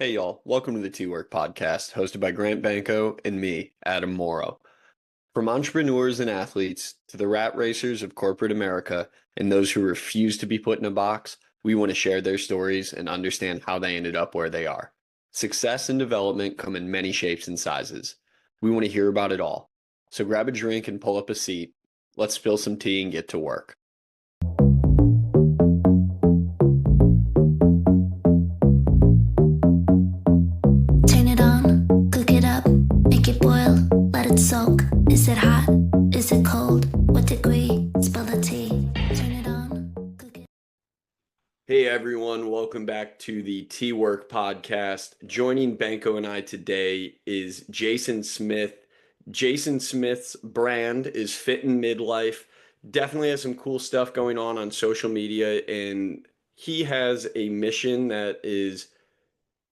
Hey y'all, welcome to the T-Work podcast, hosted by Grant Banco and me, Adam Morrow. From entrepreneurs and athletes to the rat racers of corporate America and those who refuse to be put in a box, we want to share their stories and understand how they ended up where they are. Success and development come in many shapes and sizes. We want to hear about it all. So grab a drink and pull up a seat. Let's spill some tea and get to work. Turn it on, cook it up, make it boil, let it soak. Is it hot? Is it cold? What degree? Spill the tea. Turn it on, cook it. Hey everyone, welcome back to the T-Work podcast. Joining Banco and I today is Jason Smith. Jason Smith's brand is Fit in Midlife. Definitely has some cool stuff going on social media, and he has a mission that is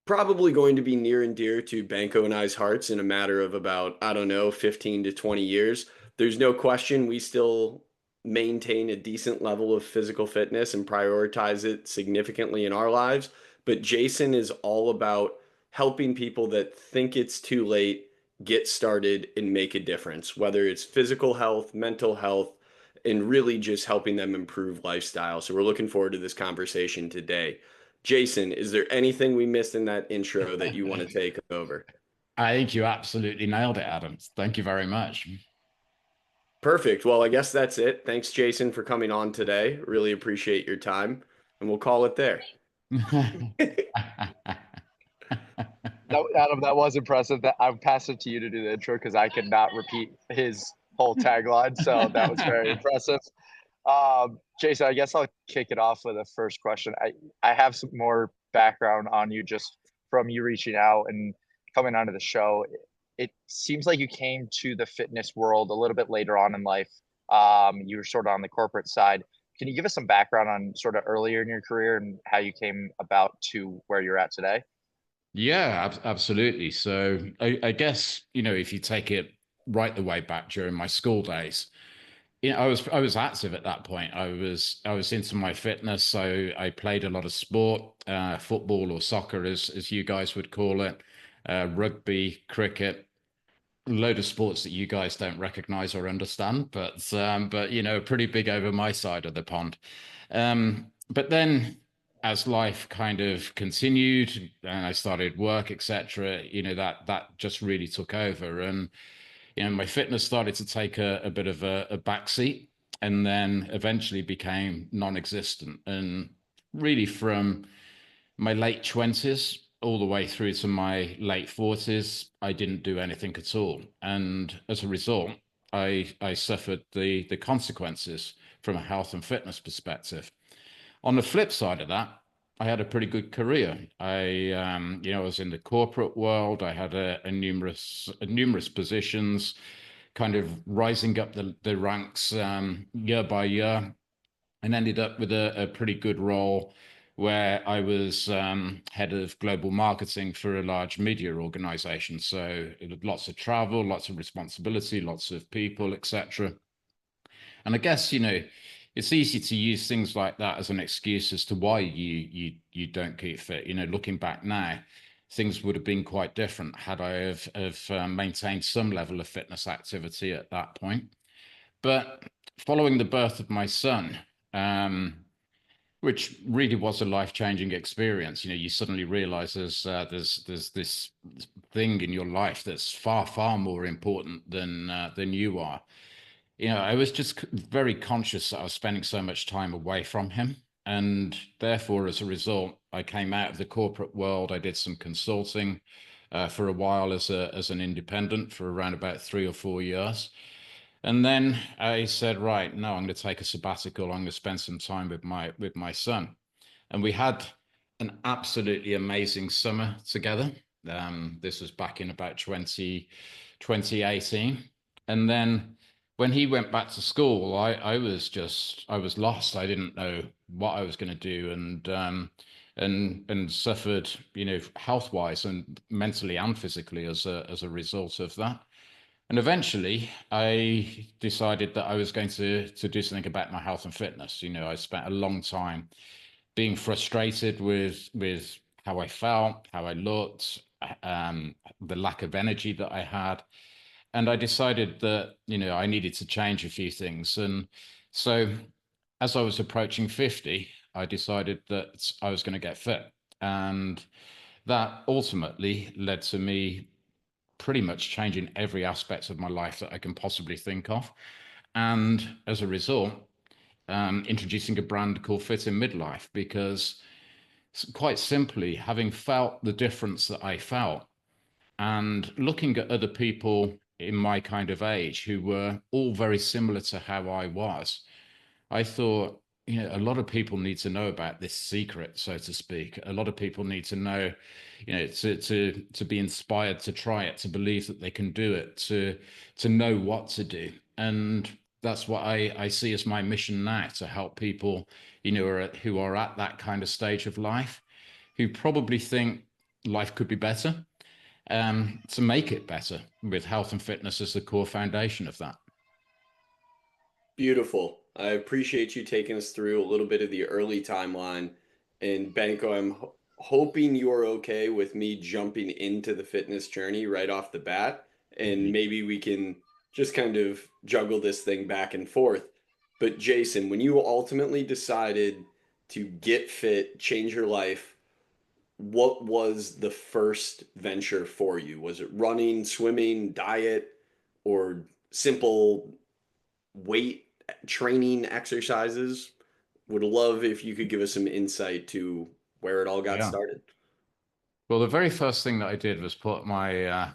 probably going to be near and dear to Banco and I's hearts in a matter of about, I don't know, 15 to 20 years. There's no question we still maintain a decent level of physical fitness and prioritize it significantly in our lives. But Jason is all about helping people that think it's too late get started and make a difference, whether it's physical health, mental health, and really just helping them improve lifestyle. So we're looking forward to this conversation today. Jason, is there anything we missed in that intro that you want to take over? I think you absolutely nailed it, Adam. Thank you very much. Perfect. Well, I guess that's it. Thanks, Jason, for coming on today. Really appreciate your time, and we'll call it there. Adam, that was impressive. That I'll pass it to you to do the intro because I could not repeat his whole tagline. So that was very impressive. Jason, I guess I'll kick it off with a first question. I have some more background on you just from you reaching out and coming onto the show. It seems like you came to the fitness world a little bit later on in life. You were sort of on the corporate side. Can you give us some background on sort of earlier in your career and how you came about to where you're at today? Yeah, absolutely. So I guess, if you take it right the way back during my school days, I was active at that point. I was into my fitness, so I played a lot of sport, football or soccer, as you guys would call it, rugby, cricket, a load of sports that you guys don't recognize or understand, but pretty big over my side of the pond. But then as life kind of continued and I started work, etc., that just really took over. And my fitness started to take a bit of a backseat and then eventually became non-existent. And really from my late 20s all the way through to my late 40s, I didn't do anything at all. And as a result, I suffered the consequences from a health and fitness perspective. On the flip side of that, I had a pretty good career. I was in the corporate world. I had a numerous positions, kind of rising up the ranks year by year, and ended up with a pretty good role where I was head of global marketing for a large media organization. So lots of travel, lots of responsibility, lots of people, etc. And I guess, it's easy to use things like that as an excuse as to why you don't keep fit. Looking back now, things would have been quite different had I have maintained some level of fitness activity at that point. But following the birth of my son, which really was a life-changing experience, you suddenly realize there's this thing in your life that's far more important than you are. I was just very conscious that I was spending so much time away from him. And therefore, as a result, I came out of the corporate world. I did some consulting for a while as an independent for around about 3 or 4 years. And then I said, right, no, I'm going to take a sabbatical. I'm going to spend some time with my son. And we had an absolutely amazing summer together. This was back in about 2018. And then when he went back to school, I was lost. I didn't know what I was going to do, and suffered, health wise and mentally and physically as a result of that. And eventually I decided that I was going to do something about my health and fitness. I spent a long time being frustrated with how I felt, how I looked, the lack of energy that I had. And I decided that, I needed to change a few things. And so as I was approaching 50, I decided that I was going to get fit. And that ultimately led to me pretty much changing every aspect of my life that I can possibly think of. And as a result, introducing a brand called Fit in Midlife, because quite simply, having felt the difference that I felt and looking at other people in my kind of age who were all very similar to how I was, I thought, a lot of people need to know about this secret, so to speak. A lot of people need to know, to be inspired to try it, to believe that they can do it, to know what to do. And that's what I see as my mission now, to help people, who are at that kind of stage of life, who probably think life could be better, to make it better with health and fitness as the core foundation of that. Beautiful. I appreciate you taking us through a little bit of the early timeline. And Banco, I'm hoping you're okay with me jumping into the fitness journey right off the bat. And maybe we can just kind of juggle this thing back and forth. But Jason, when you ultimately decided to get fit, change your life, what was the first venture for you? Was it running, swimming, diet, or simple weight training exercises? Would love if you could give us some insight to where it all got Yeah. started. Well, the very first thing that I did was put my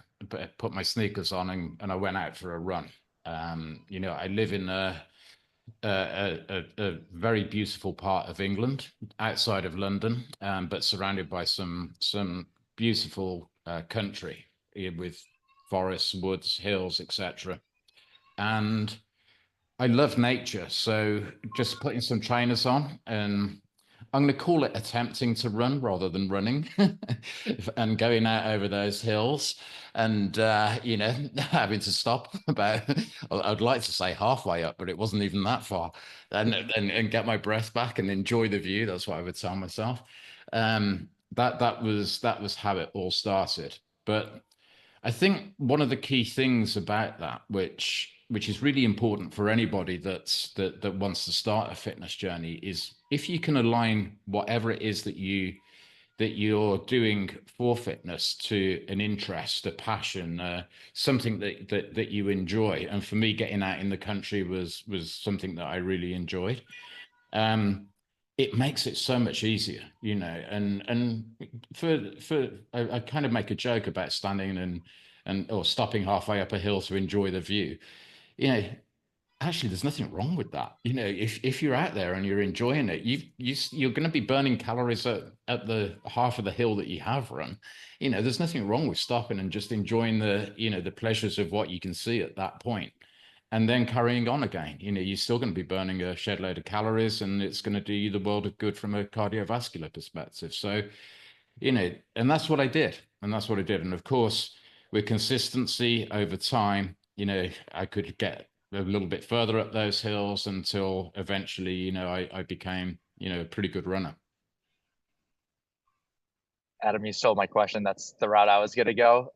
sneakers on, and I went out for a run. I live in a very beautiful part of England, outside of London, but surrounded by some beautiful country, with forests, woods, hills, etc. And I love nature, so just putting some trainers on, and I'm going to call it attempting to run rather than running, and going out over those hills, and having to stop about, I'd like to say halfway up, but it wasn't even that far, and get my breath back and enjoy the view. That's what I would tell myself. That was how it all started. But I think one of the key things about that, which is really important for anybody that wants to start a fitness journey, is if you can align whatever it is that you're doing for fitness to an interest, a passion, something that you enjoy. And for me, getting out in the country was something that I really enjoyed. It makes it so much easier, and I kind of make a joke about standing or stopping halfway up a hill to enjoy the view. you know Actually, there's nothing wrong with that. If you're out there and you're enjoying it, you're going to be burning calories at the half of the hill that you have run. There's nothing wrong with stopping and just enjoying the pleasures of what you can see at that point, and then carrying on again. You're still going to be burning a shed load of calories, and it's going to do you the world of good from a cardiovascular perspective. So, and that's what I did, and of course, with consistency over time, I could get a little bit further up those hills until eventually, I became, a pretty good runner. Adam, you stole my question. That's the route I was going to go,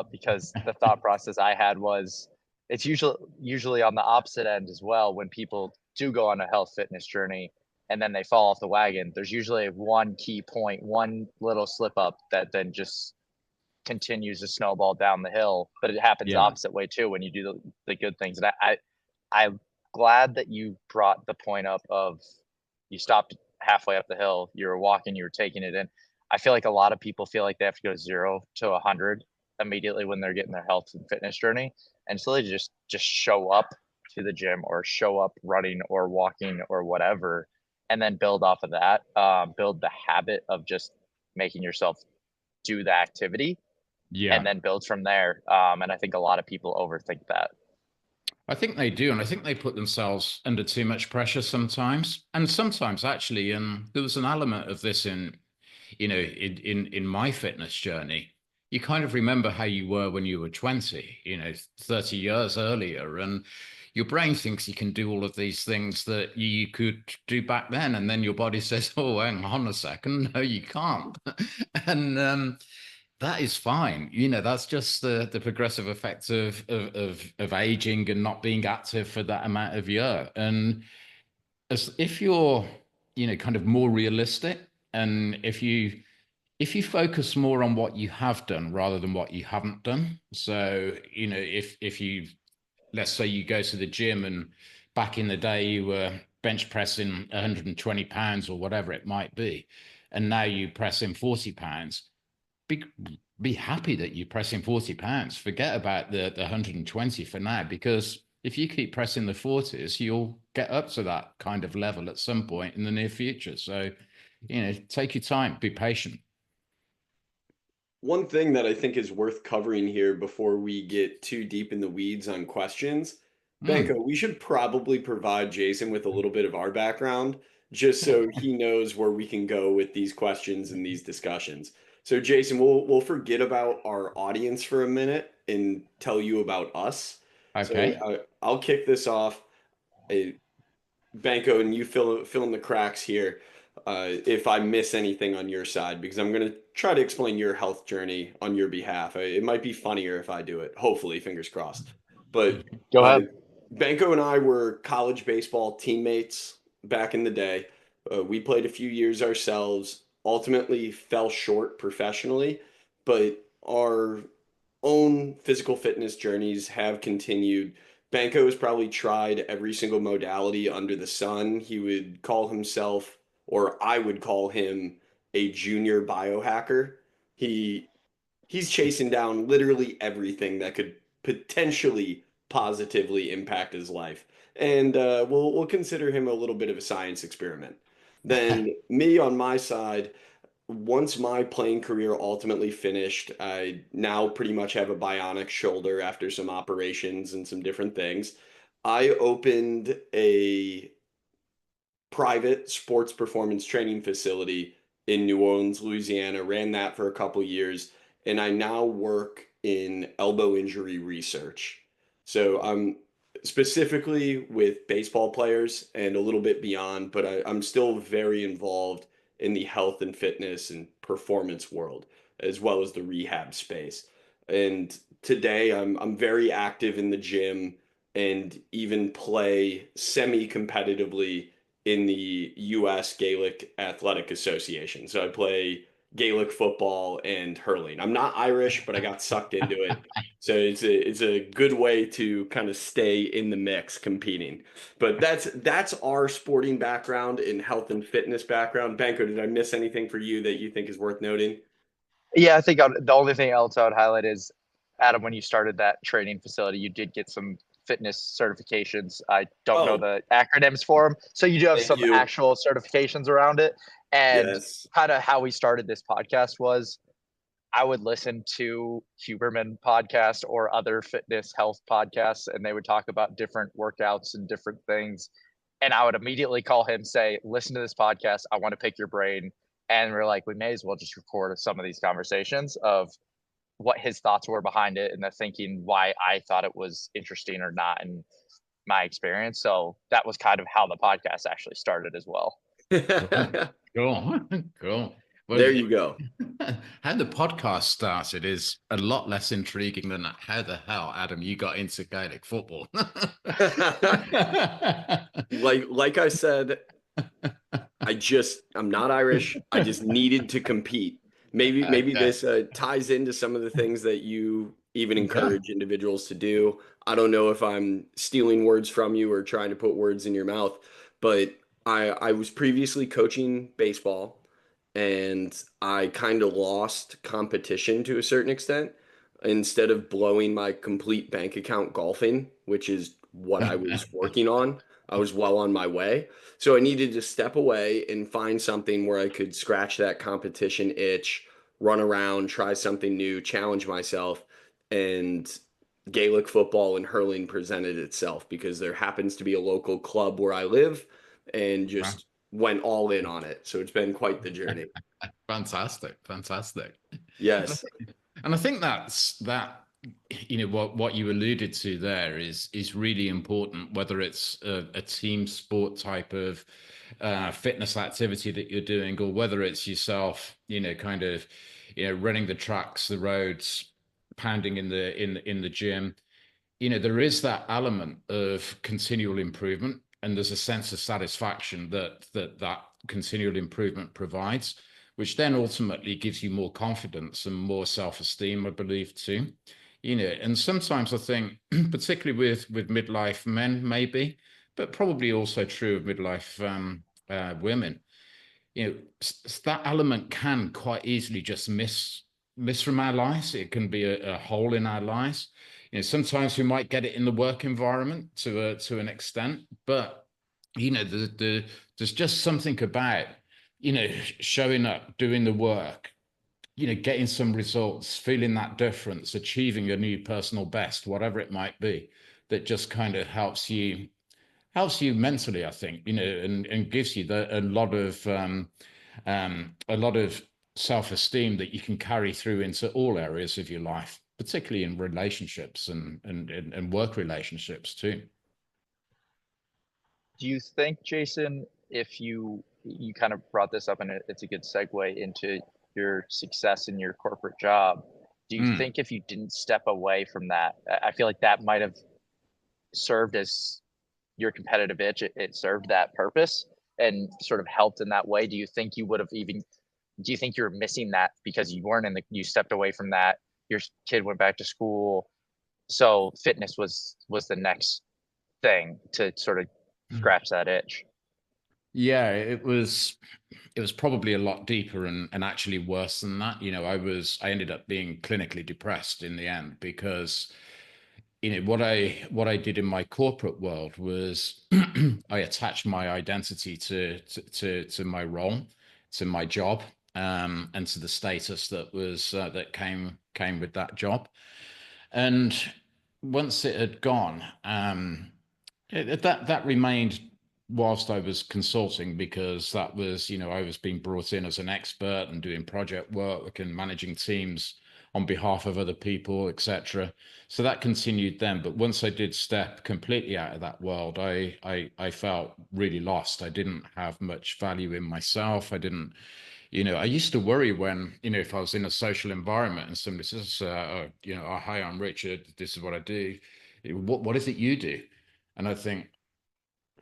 because the thought process I had was it's usually on the opposite end as well. When people do go on a health fitness journey and then they fall off the wagon, there's usually one key point, one little slip up that then just continues to snowball down the hill. But it happens the opposite way too when you do the good things. And I'm glad that you brought the point up of you stopped halfway up the hill, you were walking, you were taking it in. I feel like a lot of people feel like they have to go 0 to 100 immediately when they're getting their health and fitness journey. And so they just show up to the gym or show up running or walking or whatever, and then build off of that, build the habit of just making yourself do the activity, and then build from there. And I think a lot of people overthink that. I think they do, and I think they put themselves under too much pressure sometimes. And sometimes, actually, there was an element of this in my fitness journey. you kind of remember how you were when you were 20, 30 years earlier, and your brain thinks you can do all of these things that you could do back then, and then your body says, "Oh, hang on a second, no, you can't," and that is fine. That's just the progressive effects of aging and not being active for that amount of year. And as if you're, kind of more realistic, and if you focus more on what you have done rather than what you haven't done. So, if you, let's say you go to the gym and back in the day you were bench pressing 120 pounds or whatever it might be, and now you press in 40 pounds, be happy that you're pressing 40 pounds. Forget about the 120 for now, because if you keep pressing the 40s, you'll get up to that kind of level at some point in the near future. So, take your time, be patient. One thing that I think is worth covering here before we get too deep in the weeds on questions, Mm. Banco, we should probably provide Jason with a little bit of our background just so he knows where we can go with these questions and these discussions. So Jason, we'll forget about our audience for a minute and tell you about us. So Okay. I'll kick this off. Uh, Banco, and you fill in the cracks here if I miss anything on your side, because I'm going to try to explain your health journey on your behalf. It might be funnier if I do it. Hopefully, fingers crossed. But Go uh, ahead. Banco and I were college baseball teammates back in the day. We played a few years ourselves, ultimately fell short professionally, but our own physical fitness journeys have continued. Banco has probably tried every single modality under the sun. He would call himself, or I would call him, a junior biohacker. He he's chasing down literally everything that could potentially positively impact his life. And we'll consider him a little bit of a science experiment. Then me on my side, once my playing career ultimately finished, I now pretty much have a bionic shoulder after some operations and some different things. I opened a private sports performance training facility in New Orleans, Louisiana, ran that for a couple years, and I now work in elbow injury research. So I'm specifically with baseball players and a little bit beyond, but I'm still very involved in the health and fitness and performance world, as well as the rehab space. And today I'm very active in the gym and even play semi-competitively in the U.S. Gaelic Athletic Association. So I play Gaelic football and hurling. I'm not Irish, but I got sucked into it. So it's a good way to kind of stay in the mix competing. But that's our sporting background and health and fitness background. Banco, did I miss anything for you that you think is worth noting? Yeah, I think the only thing else I would highlight is, Adam, when you started that training facility, you did get some fitness certifications. I don't know Oh, the acronyms for them. So you do have thank some you. actual certifications around it. And Yes. kind of how we started this podcast was I would listen to Huberman podcast or other fitness health podcasts, and they would talk about different workouts and different things. And I would immediately call him, say, listen to this podcast. I want to pick your brain. And we're like, we may as well just record some of these conversations of what his thoughts were behind it and the thinking why I thought it was interesting or not in my experience. So that was kind of how the podcast actually started as well. Cool. Cool. Cool. Well, There you go. how the podcast started is a lot less intriguing than how the hell, Adam, you got into Gaelic football. Like I said, I'm not Irish. I just needed to compete. Maybe Okay. this ties into some of the things that you even Yeah. encourage individuals to do. I don't know if I'm stealing words from you or trying to put words in your mouth, but I was previously coaching baseball and I kind of lost competition to a certain extent. Instead of blowing my complete bank account golfing, which is what I was working on, I was well on my way. So I needed to step away and find something where I could scratch that competition itch, run around, try something new, challenge myself. And Gaelic football and hurling presented itself because there happens to be a local club where I live and just went all in on it. So it's been quite the journey. Fantastic. Fantastic. Yes. And I think that, what you alluded to there is really important, whether it's a team sport type of fitness activity that you're doing, or whether it's yourself, kind of, running the tracks, the roads, pounding in the gym. There is that element of continual improvement, and there's a sense of satisfaction that continual improvement provides, which then ultimately gives you more confidence and more self-esteem, I believe, too. And sometimes I think, particularly with midlife men, maybe, but probably also true of midlife women, that element can quite easily just miss from our lives. It can be a hole in our lives. Sometimes we might get it in the work environment to an extent, but there's just something about showing up, doing the work, getting some results, feeling that difference, achieving a new personal best, whatever it might be, that just kind of helps you mentally, I think, and gives you a lot of self-esteem that you can carry through into all areas of your life, particularly in relationships and work relationships too. Do you think, Jason, if you kind of brought this up, and it's a good segue into your success in your corporate job, do you Mm. think if you didn't step away from that, I feel like that might have served as your competitive itch, it served that purpose and sort of helped in that way? Do you think you would have even, do you think you're missing that because you weren't in the, you stepped away from that, your kid went back to school, so fitness was the next thing to sort of scratch that itch? Yeah, it was probably a lot deeper and actually worse than that. I ended up being clinically depressed in the end because what I did in my corporate world was I attached my identity to my role, to my job, and to the status that came with that job. And once it had gone, that remained whilst I was consulting, because that was, I was being brought in as an expert and doing project work and managing teams on behalf of other people, etc. So that continued then. But once I did step completely out of that world, I felt really lost. I didn't have much value in myself. I didn't, I used to worry when, if I was in a social environment and somebody says, oh, hi, I'm Richard, this is what I do. What is it you do? And I think,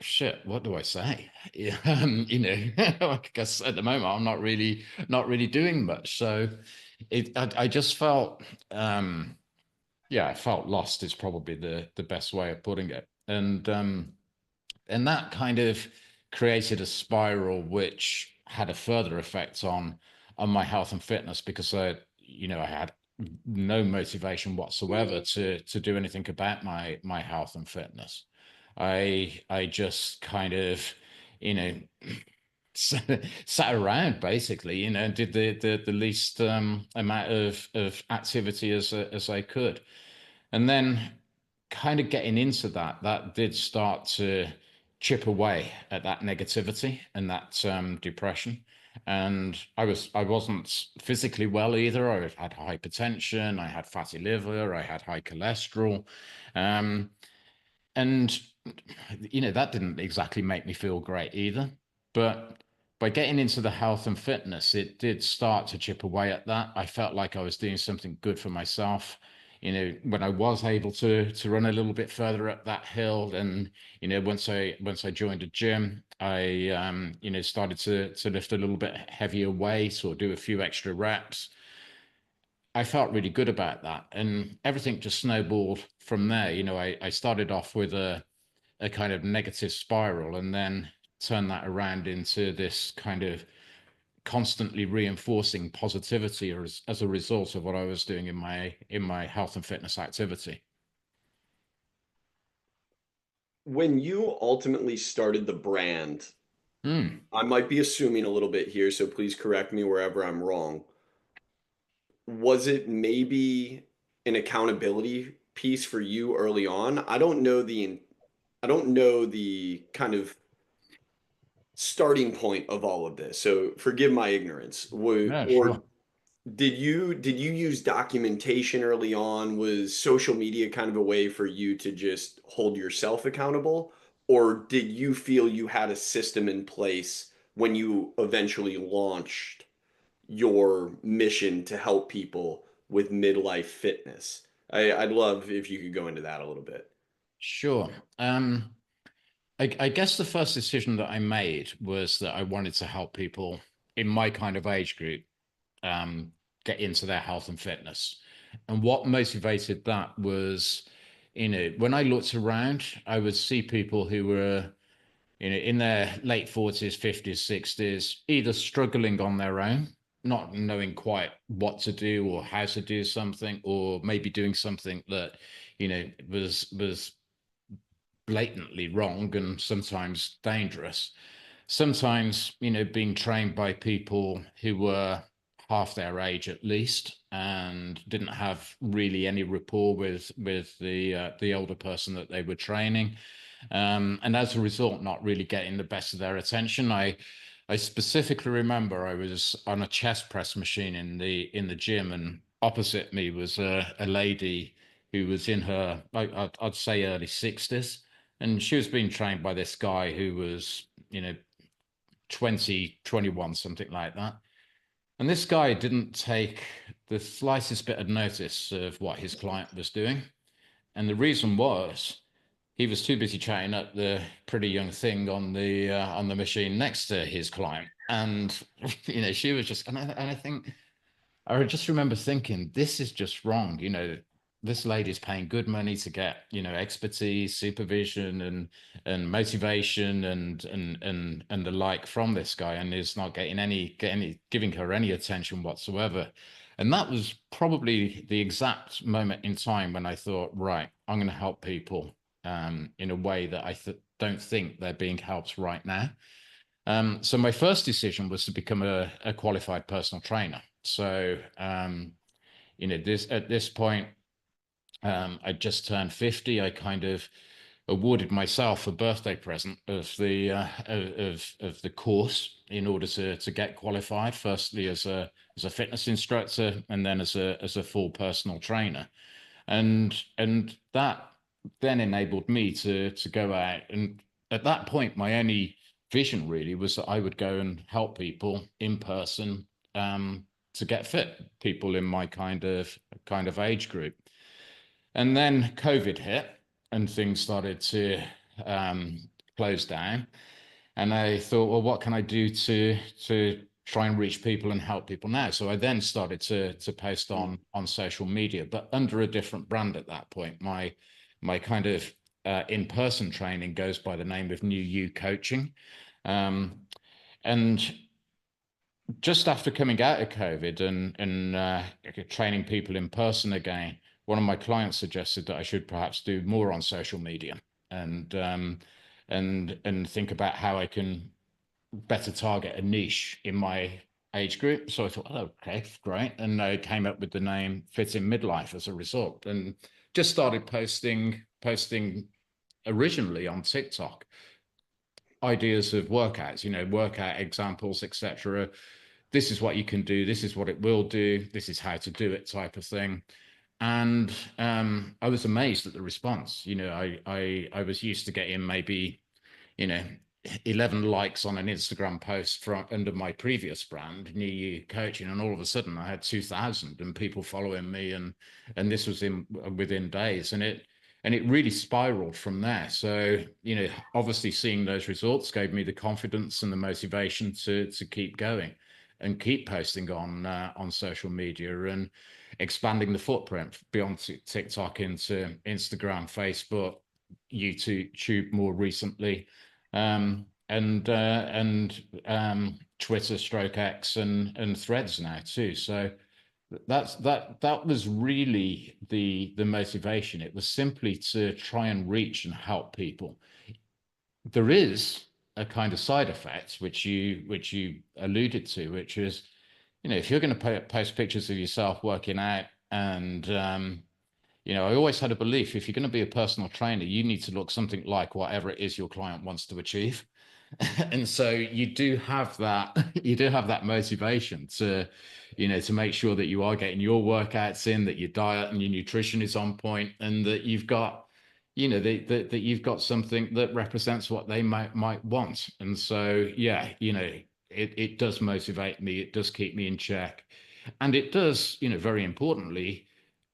shit, what do I say? Yeah, I guess at the moment I'm not really doing much. So I just felt, I felt lost is probably the best way of putting it. And that kind of created a spiral which had a further effect on my health and fitness, because I had no motivation whatsoever to do anything about my health and fitness. I just kind of, you know, sat around basically, and did the least amount of activity as I could. And then kind of getting into that did start to chip away at that negativity and that depression. And I wasn't physically well either. I had hypertension, I had fatty liver, I had high cholesterol. Um, and that didn't exactly make me feel great either. But by getting into the health and fitness, it did start to chip away at that. I felt like I was doing something good for myself. When I was able to run a little bit further up that hill, and once I joined a gym, I started to lift a little bit heavier weight or do a few extra reps. I felt really good about that, and everything just snowballed from there. I started off with a kind of negative spiral, and then turned that around into this kind of constantly reinforcing positivity as a result of what I was doing in my health and fitness activity. When you ultimately started the brand, Mm. I might be assuming a little bit here, so please correct me wherever I'm wrong. Was it maybe an accountability piece for you early on? I don't know the kind of starting point of all of this. So forgive my ignorance. Yeah, Or sure. Did you use documentation early on? Was social media kind of a way for you to just hold yourself accountable? Or did you feel you had a system in place when you eventually launched your mission to help people with midlife fitness? I'd love if you could go into that a little bit. Sure. I guess the first decision that I made was that I wanted to help people in my kind of age group um, get into their health and fitness. And what motivated that was, when I looked around, I would see people who were, in their late 40s, 50s, 60s, either struggling on their own, not knowing quite what to do or how to do something, or maybe doing something that, was blatantly wrong and sometimes dangerous. Sometimes, being trained by people who were half their age at least and didn't have really any rapport with the older person that they were training, and as a result, not really getting the best of their attention. I specifically remember I was on a chest press machine in the gym, and opposite me was a lady who was in her, I'd say, early 60s, and she was being trained by this guy who was, 20, 21, something like that. And this guy didn't take the slightest bit of notice of what his client was doing. And the reason was he was too busy chatting up the pretty young thing on the machine next to his client. And she was just, and I think I just remember thinking, this is just wrong. This lady's paying good money to get, expertise, supervision, and motivation, and the like from this guy, and is not giving her any attention whatsoever. And that was probably the exact moment in time when I thought, right, I'm going to help people in a way that I don't think they're being helped right now. So my first decision was to become a qualified personal trainer. So, at this point, I just turned 50. I kind of awarded myself a birthday present of the course in order to get qualified. Firstly, as a fitness instructor, and then as a full personal trainer, and that then enabled me to go out. And at that point, my only vision really was that I would go and help people in person to get fit, people in my kind of age group. And then COVID hit and things started to close down. And I thought, well, what can I do to try and reach people and help people now? So I then started to post on social media, but under a different brand at that point. My kind of in-person training goes by the name of New You Coaching. And just after coming out of COVID and training people in person again, one of my clients suggested that I should perhaps do more on social media and think about how I can better target a niche in my age group. So I thought, oh, okay, great. And I came up with the name Fit in Midlife as a result, and just started posting originally on TikTok ideas of workouts, workout examples, etc. This is what you can do. This is what it will do. This is how to do it, type of thing. And I was amazed at the response. I was used to getting maybe, 11 likes on an Instagram post from under my previous brand, New You Coaching, and all of a sudden I had 2,000 and people following me, and this was within days, and it really spiraled from there. So, obviously seeing those results gave me the confidence and the motivation to keep going and keep posting on social media and expanding the footprint beyond TikTok into Instagram, Facebook, YouTube more recently, and Twitter, stroke X, and Threads now too. So that was really the motivation. It was simply to try and reach and help people. There is a kind of side effect which you alluded to, which is, if you're going to post pictures of yourself working out, and I always had a belief, if you're going to be a personal trainer, you need to look something like whatever it is your client wants to achieve. And so you do have that, you do have that motivation to, to make sure that you are getting your workouts in, that your diet and your nutrition is on point, and that you've got, that you've got something that represents what they might want. And so, yeah, it does motivate me. It does keep me in check. And it does, very importantly,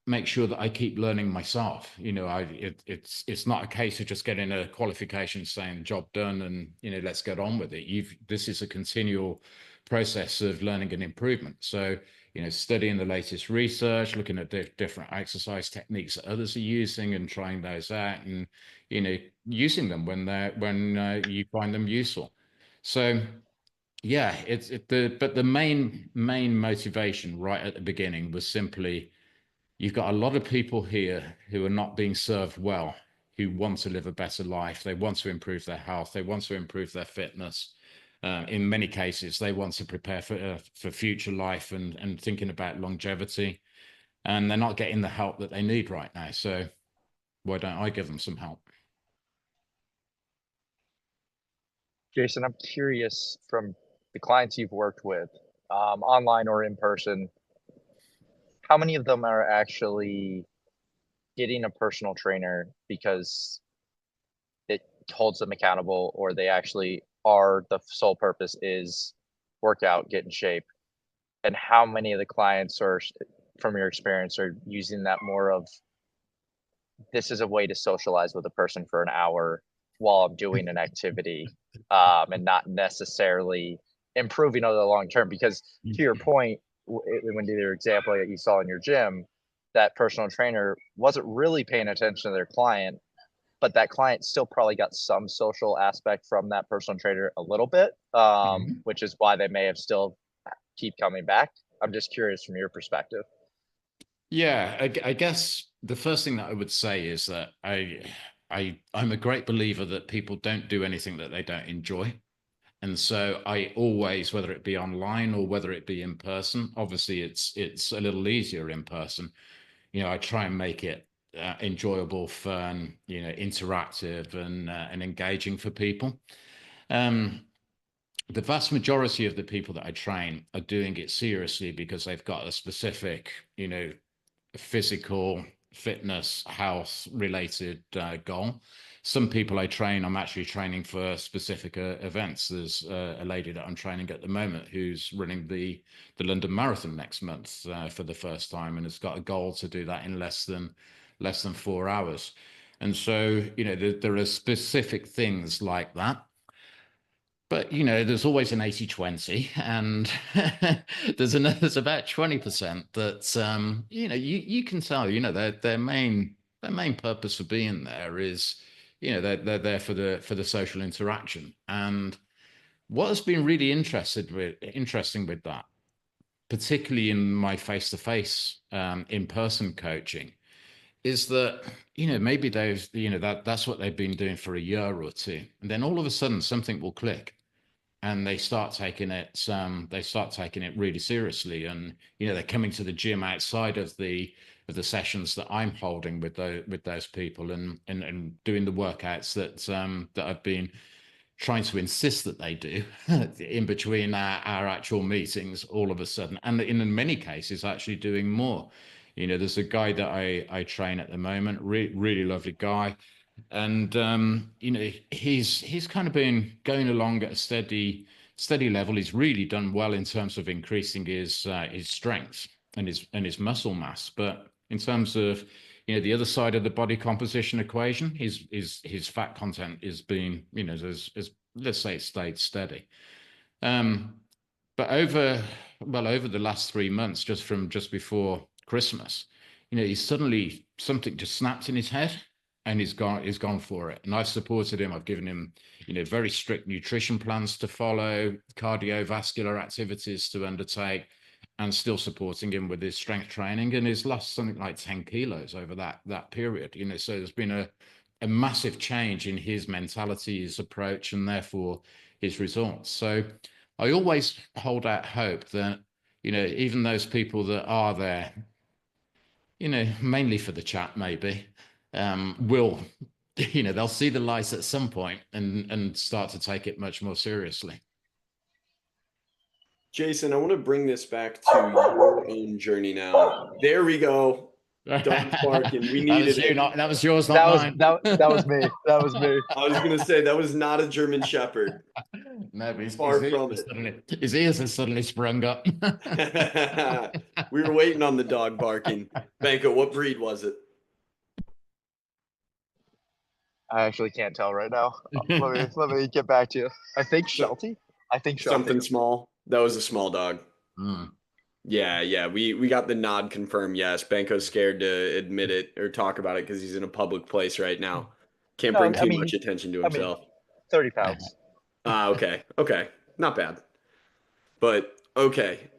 make sure that I keep learning myself. It's not a case of just getting a qualification saying job done and let's get on with it. This is a continual process of learning and improvement. So studying the latest research, looking at different exercise techniques that others are using and trying those out, and using them when you find them useful. So yeah, but the main motivation right at the beginning was simply, you've got a lot of people here who are not being served well, who want to live a better life. They want to improve their health. They want to improve their fitness. In many cases, they want to prepare for future life and thinking about longevity. And they're not getting the help that they need right now. So why don't I give them some help? Jason, I'm curious, from the clients you've worked with, online or in person, how many of them are actually getting a personal trainer because it holds them accountable, or they actually are, the sole purpose is work out, get in shape? And how many of the clients, or from your experience, are using that more of, this is a way to socialize with a person for an hour while I'm doing an activity, and not necessarily improving over the long term? Because to your point, when your example that you saw in your gym, that personal trainer wasn't really paying attention to their client, but that client still probably got some social aspect from that personal trainer a little bit, which is why they may have still keep coming back. I'm just curious from your perspective. Yeah, I guess the first thing that I would say is that I'm a great believer that people don't do anything that they don't enjoy. And so I always, whether it be online or whether it be in person, obviously it's a little easier in person. I try and make it enjoyable, fun, interactive and engaging for people. The vast majority of the people that I train are doing it seriously because they've got a specific, physical fitness, health related goal. Some people I train, I'm actually training for specific events. There's a lady that I'm training at the moment who's running the London Marathon next month for the first time, and has got a goal to do that in less than 4 hours. And so, there are specific things like that. But, there's always an 80-20, and there's about 20% that, you can tell, their main purpose for being there is, they're there for the social interaction. And what has been really interesting with that, particularly in my face-to-face, in-person coaching, is that, maybe that's what they've been doing for a year or two, and then all of a sudden something will click. And they start taking it really seriously, and they're coming to the gym outside of the sessions that I'm holding with those people, and doing the workouts that I've been trying to insist that they do in between our actual meetings, all of a sudden, and in many cases actually doing more. There's a guy that I train at the moment, really lovely guy. And he's kind of been going along at a steady level. He's really done well in terms of increasing his strength and his muscle mass. But in terms of the other side of the body composition equation, his fat content is being, let's say, it stayed steady. But over the last 3 months, just before Christmas, he's suddenly, something just snapped in his head, and he's gone for it. And I've supported him. I've given him, very strict nutrition plans to follow, cardiovascular activities to undertake, and still supporting him with his strength training. And he's lost something like 10 kilos over that period. So there's been a massive change in his mentality, his approach, and therefore his results. So I always hold out hope that, even those people that are there, mainly for the chat, maybe, will they'll see the light at some point and start to take it much more seriously. Jason, I want to bring this back to your own journey now. There we go. Dog's barking. We needed it. That was yours, not That was mine. that was me. That was me. I was gonna say that was not a German Shepherd. No, but Far from it. His ears have suddenly sprung up. We were waiting on the dog barking. Banco, what breed was it? I actually can't tell right now. Let me get back to you. I think Sheltie. Something small. That was a small dog. Mm. Yeah. We got the nod confirmed. Yes, Banco's scared to admit it or talk about it because he's in a public place right now. Can't bring too much attention to himself. 30 pounds. Okay. Not bad. But okay.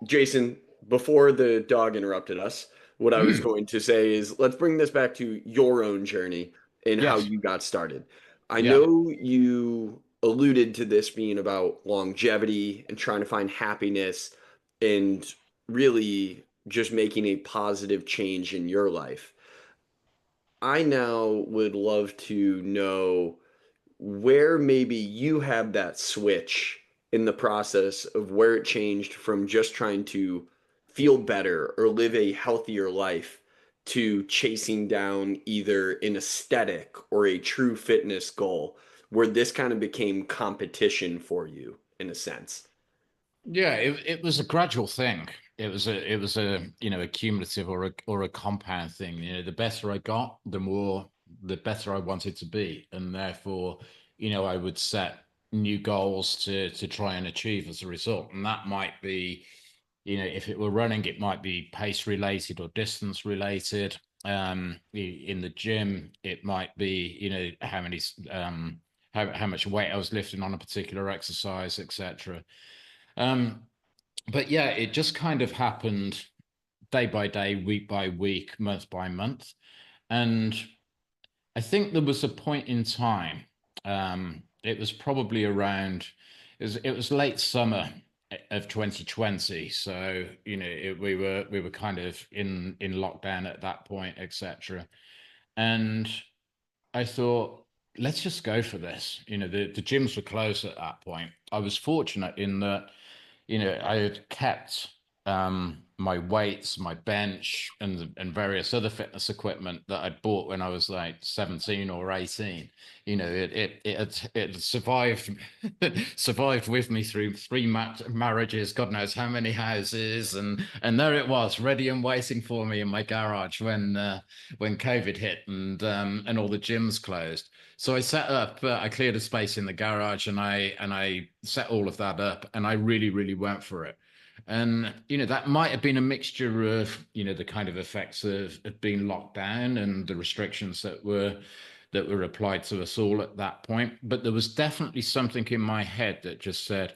Jason, before the dog interrupted us, what I was going to say is let's bring this back to your own journey and how you got started. I know you alluded to this being about longevity and trying to find happiness and really just making a positive change in your life. I now would love to know where maybe you have that switch in the process of where it changed from just trying to feel better or live a healthier life to chasing down either an aesthetic or a true fitness goal, where this kind of became competition for you in a sense. Yeah, it was a gradual thing. It was a a cumulative or a compound thing. The better I got, the better I wanted to be, and therefore, I would set new goals to try and achieve as a result. And that might be, if it were running, it might be pace related or distance related. In the gym, it might be, how many how much weight I was lifting on a particular exercise, etc. But yeah, it just kind of happened day by day, week by week, month by month. And I think there was a point in time, it was probably around, it was late summer of 2020. So, we were kind of in lockdown at that point, etc. And I thought, let's just go for this. The gyms were closed at that point. I was fortunate in that, I had kept my weights, my bench, and various other fitness equipment that I'd bought when I was like 17 or 18. It had survived survived with me through 3 marriages, God knows how many houses, and there it was, ready and waiting for me in my garage when COVID hit and all the gyms closed. So I cleared a space in the garage and I set all of that up, and I really went for it. And that might have been a mixture of the kind of effects of being locked down and the restrictions that were applied to us all at that point. But there was definitely something in my head that just said,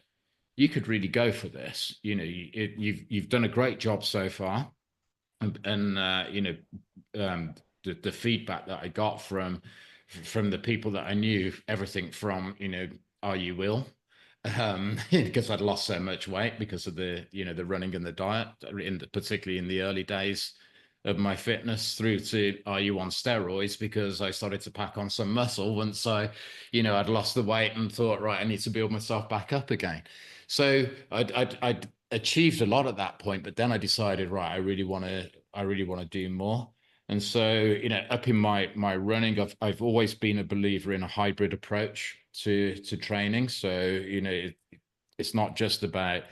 you could really go for this. You've done a great job so far, and the feedback that I got from the people that I knew, everything from are you ill? Because I'd lost so much weight because of the running and the diet, particularly in the early days of my fitness, through to are you on steroids, because I started to pack on some muscle once I'd lost the weight and thought, right, I need to build myself back up again. So I'd achieved a lot at that point, but then I decided, right, I really want to do more. And so, up in my running, I've always been a believer in a hybrid approach to training. So, it's not just about,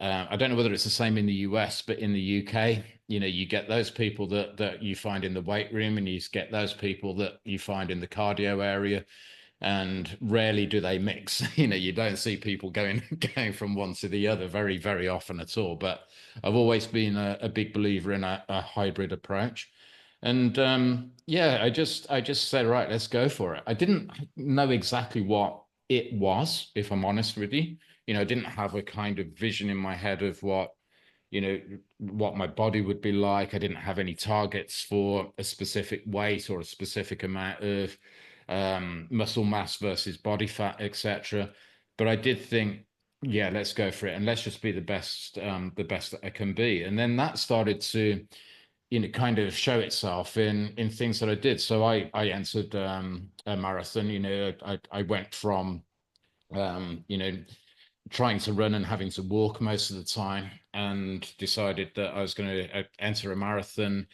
I don't know whether it's the same in the US, but in the UK, you get those people that you find in the weight room, and you get those people that you find in the cardio area, and rarely do they mix. You don't see people going from one to the other very, very often at all. But I've always been a big believer in a hybrid approach. And I just said, right, let's go for it. I didn't know exactly what it was, if I'm honest with you. I didn't have a kind of vision in my head of what my body would be like. I didn't have any targets for a specific weight or a specific amount of muscle mass versus body fat, etc. But I did think, yeah, let's go for it, and let's just be the best that I can be. And then that started to kind of show itself in things that I did. So I entered a marathon. I went from trying to run and having to walk most of the time, and decided that I was going to enter a marathon,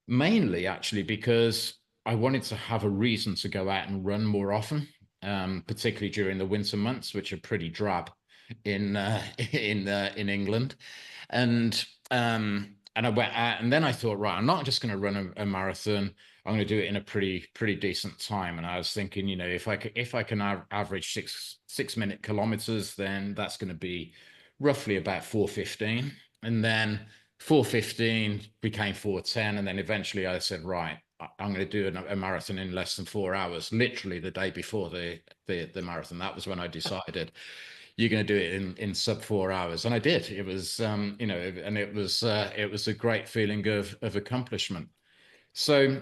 mainly actually because I wanted to have a reason to go out and run more often, particularly during the winter months, which are pretty drab in in England. And I went out, and then I thought, right, I'm not just going to run a marathon. I'm going to do it in a pretty decent time. And I was thinking, if I can average 6 minute kilometers, then that's going to be roughly about 4:15. And then 4:15 became 4:10, and then eventually I said, right, I'm going to do a marathon in less than 4 hours. Literally the day before the marathon, that was when I decided you're going to do it in sub 4 hours, and I did. It was and it was a great feeling of accomplishment. So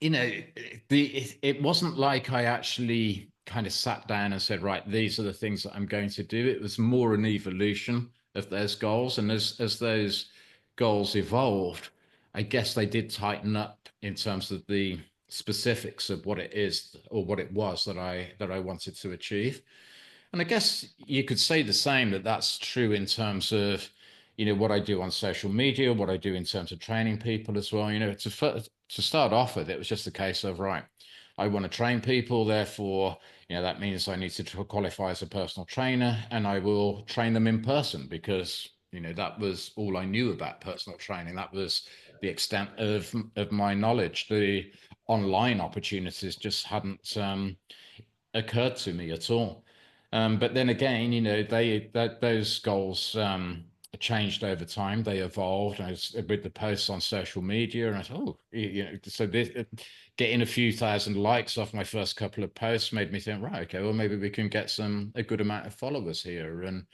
it wasn't like I actually kind of sat down and said, right, these are the things that I'm going to do. It was more an evolution of those goals, and as those goals evolved, I guess they did tighten up in terms of the specifics of what it is or what it was that I wanted to achieve. And I guess you could say the same, that's true in terms of, what I do on social media, what I do in terms of training people as well. To start off with, it was just a case of, right, I want to train people. Therefore, that means I need to qualify as a personal trainer, and I will train them in person because, that was all I knew about personal training. That was the extent of my knowledge. The online opportunities just hadn't occurred to me at all. But then again, those goals changed over time. They evolved with the posts on social media, and I thought, so getting a few thousand likes off my first couple of posts made me think, right, okay, well, maybe we can get a good amount of followers here, and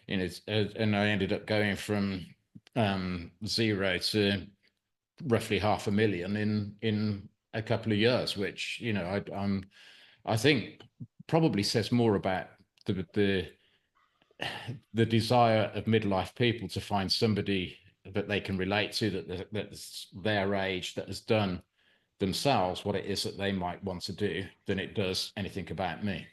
and I ended up going from 0 to roughly 500,000 in a couple of years, which I think probably says more about the desire of midlife people to find somebody that they can relate to, that's their age, that has done themselves what it is that they might want to do, than it does anything about me.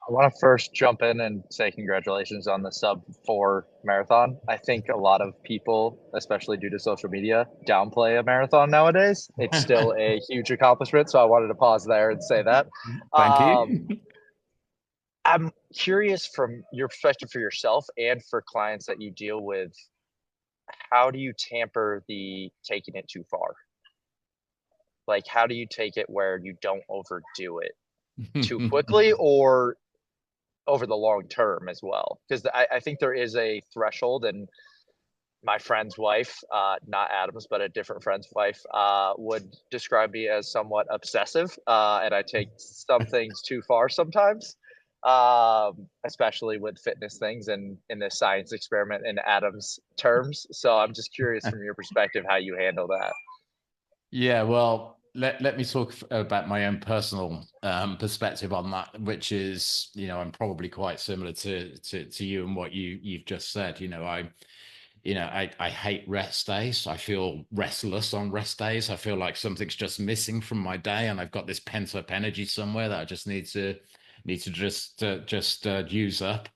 I want to first jump in and say congratulations on the sub 4 marathon. I think a lot of people, especially due to social media, downplay a marathon nowadays. It's still a huge accomplishment, so I wanted to pause there and say that. Thank you. I'm curious from your perspective for yourself and for clients that you deal with, how do you tamper the taking it too far? Like, how do you take it where you don't overdo it too quickly or over the long term as well? Because I think there is a threshold, and my friend's wife, not Adam's, but a different friend's wife, would describe me as somewhat obsessive, and I take some things too far sometimes, especially with fitness things and in the science experiment in Adam's terms. So I'm just curious from your perspective how you handle that. Yeah, well, let me talk about my own personal perspective on that, which is, I'm probably quite similar to you and what you've just said. I hate rest days. I feel restless on rest days. I feel like something's just missing from my day, and I've got this pent up energy somewhere that I just need to just use up.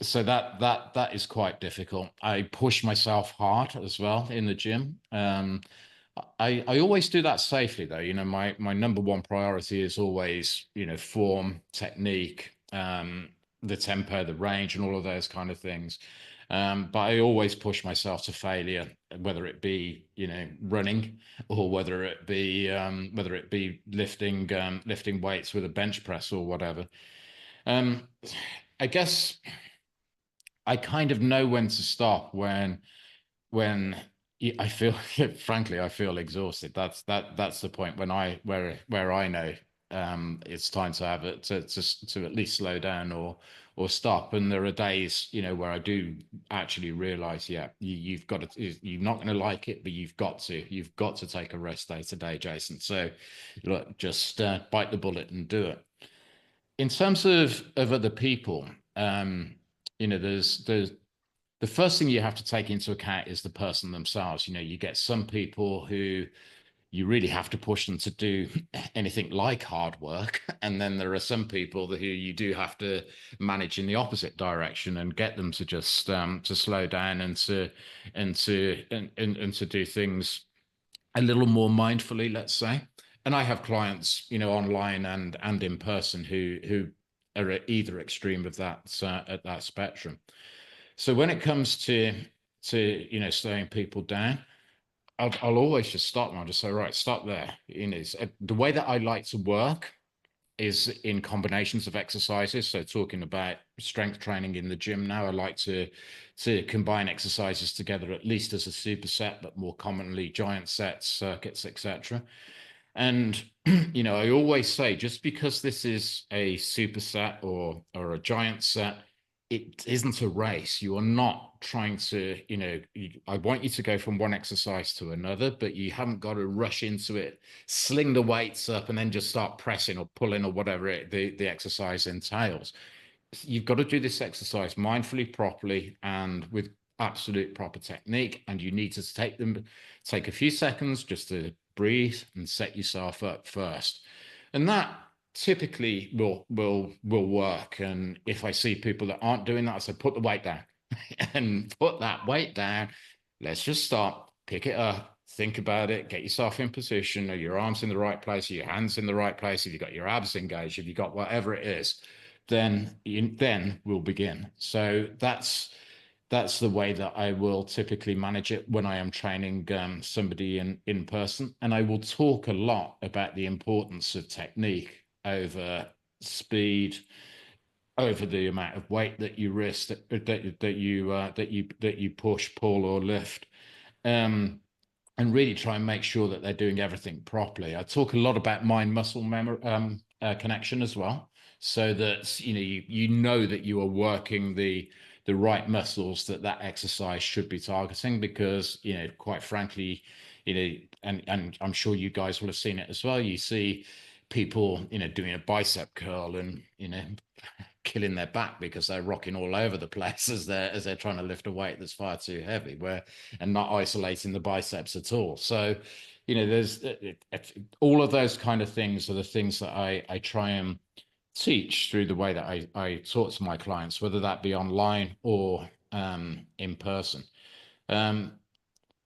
So that is quite difficult. I push myself hard as well in the gym. I always do that safely though. My number one priority is always, form, technique, the tempo, the range, and all of those kind of things. But I always push myself to failure, whether it be, running, or whether it be lifting weights with a bench press or whatever. I guess I kind of know when to stop when I feel, frankly, I feel exhausted. That's the point where I know it's time to have it to at least slow down or stop. And there are days, where I do actually realize, yeah, you've got to, you're not going to like it, but you've got to take a rest day today, Jason. So look, just bite the bullet and do it. In terms of other people, there's the first thing you have to take into account is the person themselves. You know, you get some people who you really have to push them to do anything like hard work. And then there are some people who you do have to manage in the opposite direction and get them to just to slow down and to do things a little more mindfully, let's say. And I have clients, you know, online and in person who are at either extreme of that at that spectrum. So when it comes to you know, slowing people down, I'll always just stop them. I'll just say, right, stop there. You know, the way that I like to work is in combinations of exercises. So talking about strength training in the gym now, I like to combine exercises together, at least as a superset, but more commonly giant sets, circuits, etc. And you know, I always say, just because this is a superset or a giant set, it isn't a race. You are not trying to, you know, I want you to go from one exercise to another, but you haven't got to rush into it, sling the weights up and then just start pressing or pulling or whatever the exercise entails. You've got to do this exercise mindfully, properly, and with absolute proper technique. And you need to take a few seconds just to breathe and set yourself up first. And that typically will work. And if I see people that aren't doing that, I say, put the weight down and put that weight down. Let's just stop, pick it up, think about it, get yourself in position. Are your arms in the right place? Are your hands in the right place? Have you got your abs engaged? Have you got whatever it is? Then we'll begin. So that's the way that I will typically manage it when I am training somebody in person. And I will talk a lot about the importance of technique over speed, over the amount of weight that you risk, that you push, pull, or lift, and really try and make sure that they're doing everything properly. I talk a lot about mind-muscle memory connection as well, so that you know that you are working the right muscles that exercise should be targeting, because quite frankly, and I'm sure you guys will have seen it as well. You see people doing a bicep curl and killing their back because they're rocking all over the place as they're trying to lift a weight that's far too heavy, and not isolating the biceps at all. So there's all of those kind of things are the things that I try and teach through the way that I talk to my clients, whether that be online or in person.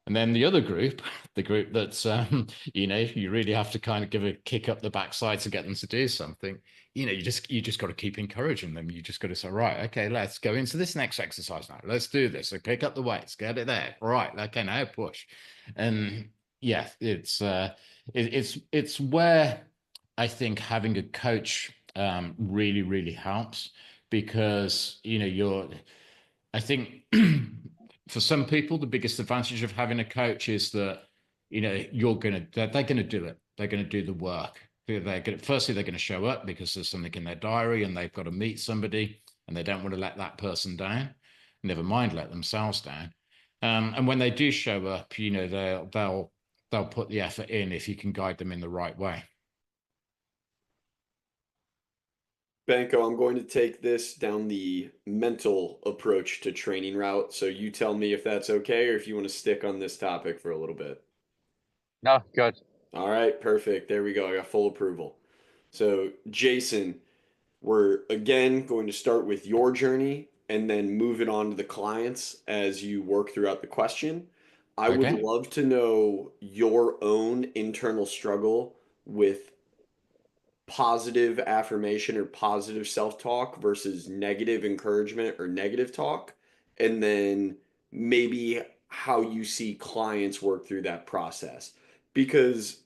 And then the other group, the group that's, you really have to kind of give a kick up the backside to get them to do something. You just got to keep encouraging them. You just got to say, right, okay, let's go into this next exercise now. Let's do this. So pick up the weights, get it there. All right, okay, now push. And yeah, it's where I think having a coach really, really helps, because I think for some people, the biggest advantage of having a coach is that they're going to do it. They're going to do the work. Firstly, they're going to show up because there's something in their diary and they've got to meet somebody, and they don't want to let that person down. Never mind let themselves down. And when they do show up, they'll put the effort in if you can guide them in the right way. Banco, I'm going to take this down the mental approach to training route. So you tell me if that's okay, or if you want to stick on this topic for a little bit. No, good. All right, perfect. There we go. I got full approval. So Jason, we're again going to start with your journey and then move it on to the clients as you work throughout the question. I would Okay. love to know your own internal struggle with positive affirmation or positive self-talk versus negative encouragement or negative talk, and then maybe how you see clients work through that process. Because,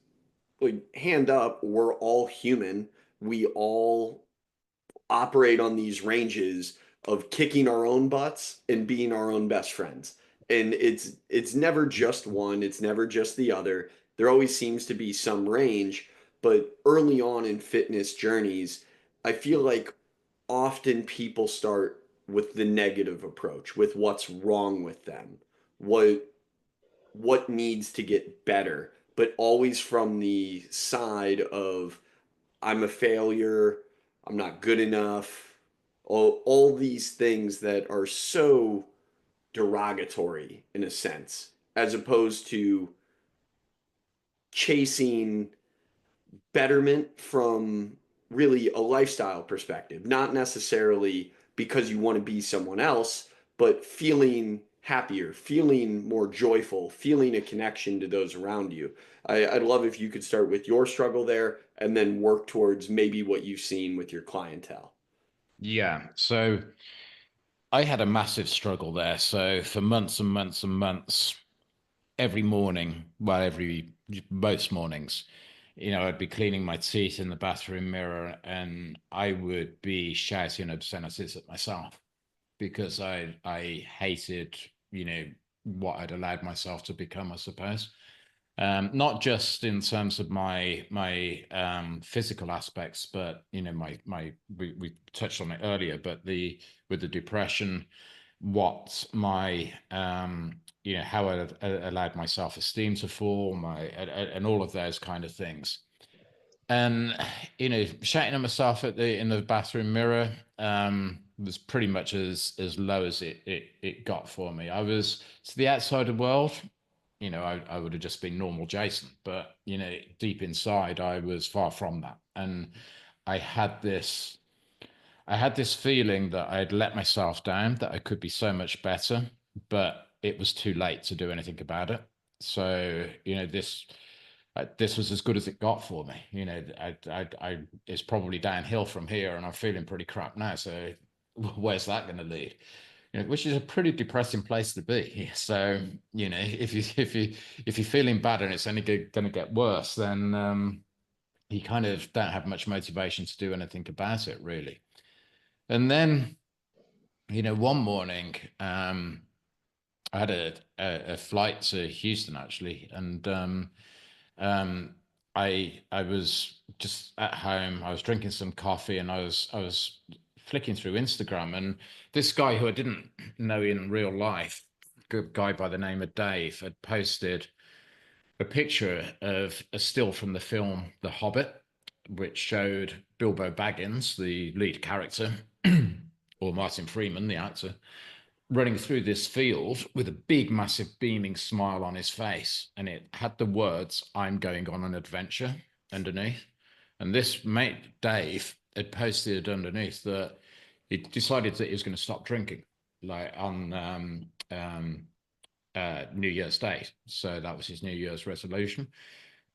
like, hand up, we're all human. We all operate on these ranges of kicking our own butts and being our own best friends. And it's never just one, it's never just the other. There always seems to be some range, but early on in fitness journeys, I feel like often people start with the negative approach, with what's wrong with them, what needs to get better, but always from the side of I'm a failure, I'm not good enough, all these things that are so derogatory in a sense, as opposed to chasing betterment from really a lifestyle perspective, not necessarily because you want to be someone else, but feeling happier, feeling more joyful, feeling a connection to those around you. I'd love if you could start with your struggle there and then work towards maybe what you've seen with your clientele. Yeah. So I had a massive struggle there. So for months and months and months, every morning, well, most mornings, I'd be cleaning my teeth in the bathroom mirror and I would be shouting obscenities at myself because I hated, what I'd allowed myself to become, I suppose. Not just in terms of my physical aspects, but we touched on it earlier, but with the depression, what my how I allowed my self-esteem to fall, and all of those kind of things. And shouting at myself in the bathroom mirror was pretty much as low as it got for me. I was to the outside world, I would have just been normal Jason, but deep inside, I was far from that. And I had this, I had this feeling that I'd let myself down, that I could be so much better, but it was too late to do anything about it. So, this was as good as it got for me. It's probably downhill from here, and I'm feeling pretty crap now. So, where's that going to lead? Which is a pretty depressing place to be. So, if you're feeling bad and it's only going to get worse, then you kind of don't have much motivation to do anything about it, really. And then, one morning, I had a flight to Houston actually, and I was just at home. I was drinking some coffee, and I was flicking through Instagram, and this guy who I didn't know in real life, good guy by the name of Dave, had posted a picture of a still from the film The Hobbit, which showed Bilbo Baggins, the lead character, or Martin Freeman, the actor, running through this field with a big, massive, beaming smile on his face. And it had the words, "I'm going on an adventure," underneath. And this mate, Dave, had posted underneath that he decided that he was going to stop drinking, like on New Year's Day. So that was his New Year's resolution.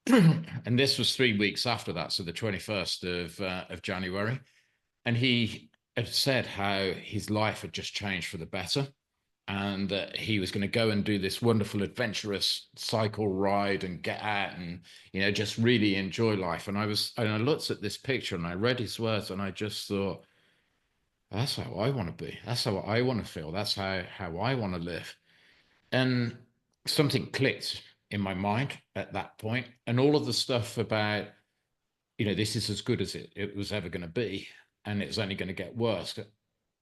And this was 3 weeks after that, so the 21st of January. And he had said how his life had just changed for the better, and that he was going to go and do this wonderful adventurous cycle ride and get out and just really enjoy life. And I looked at this picture and I read his words, and I just thought, that's how I want to be. That's how I want to feel. That's how I want to live. And something clicked in my mind at that point, and all of the stuff about this is as good as it was ever going to be, and it's only going to get worse,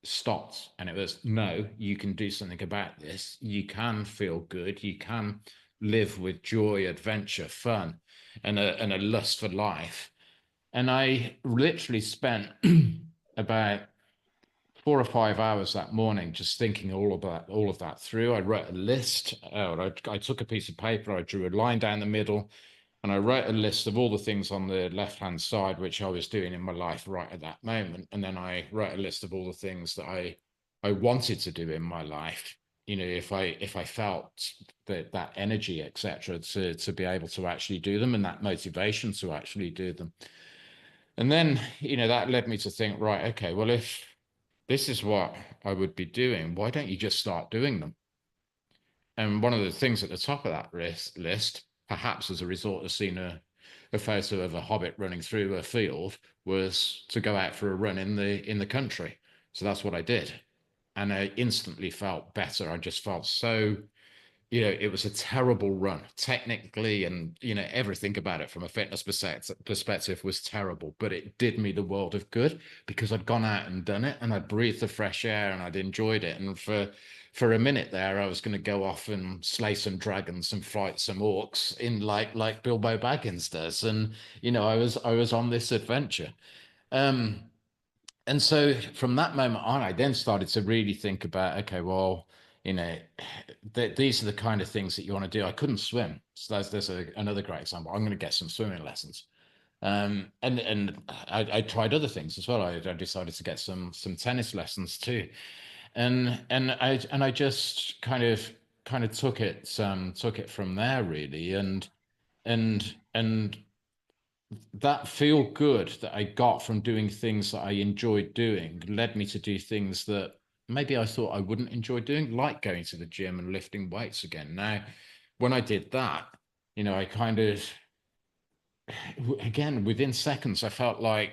stopped. And it was, no, you can do something about this. You can feel good. You can live with joy, adventure, fun, and a lust for life. And I literally spent about 4 or 5 hours that morning just thinking all of that through. I wrote a list. I took a piece of paper, I drew a line down the middle, and I wrote a list of all the things on the left-hand side, which I was doing in my life right at that moment. And then I wrote a list of all the things that I wanted to do in my life. If I felt that energy, etc., to be able to actually do them, and that motivation to actually do them. And then, that led me to think, right, okay, well, if this is what I would be doing, why don't you just start doing them? And one of the things at the top of that list, perhaps as a result of seeing a photo of a hobbit running through a field, was to go out for a run in the country. So that's what I did. And I instantly felt better. I just felt so, it was a terrible run technically, and everything about it from a fitness perspective was terrible, but it did me the world of good because I'd gone out and done it, and I'd breathed the fresh air, and I'd enjoyed it. And for a minute there, I was going to go off and slay some dragons and fight some orcs in like Bilbo Baggins does. And I was on this adventure. And so from that moment on, I then started to really think about, okay, well, you know, these are the kind of things that you want to do. I couldn't swim, so there's another great example. I'm going to get some swimming lessons. And I tried other things as well. I decided to get some tennis lessons too, and I just kind of took it from there really, and that feel good that I got from doing things that I enjoyed doing led me to do things that maybe I thought I wouldn't enjoy doing, like going to the gym and lifting weights again. Now, when I did that, I kind of, again, within seconds, I felt like,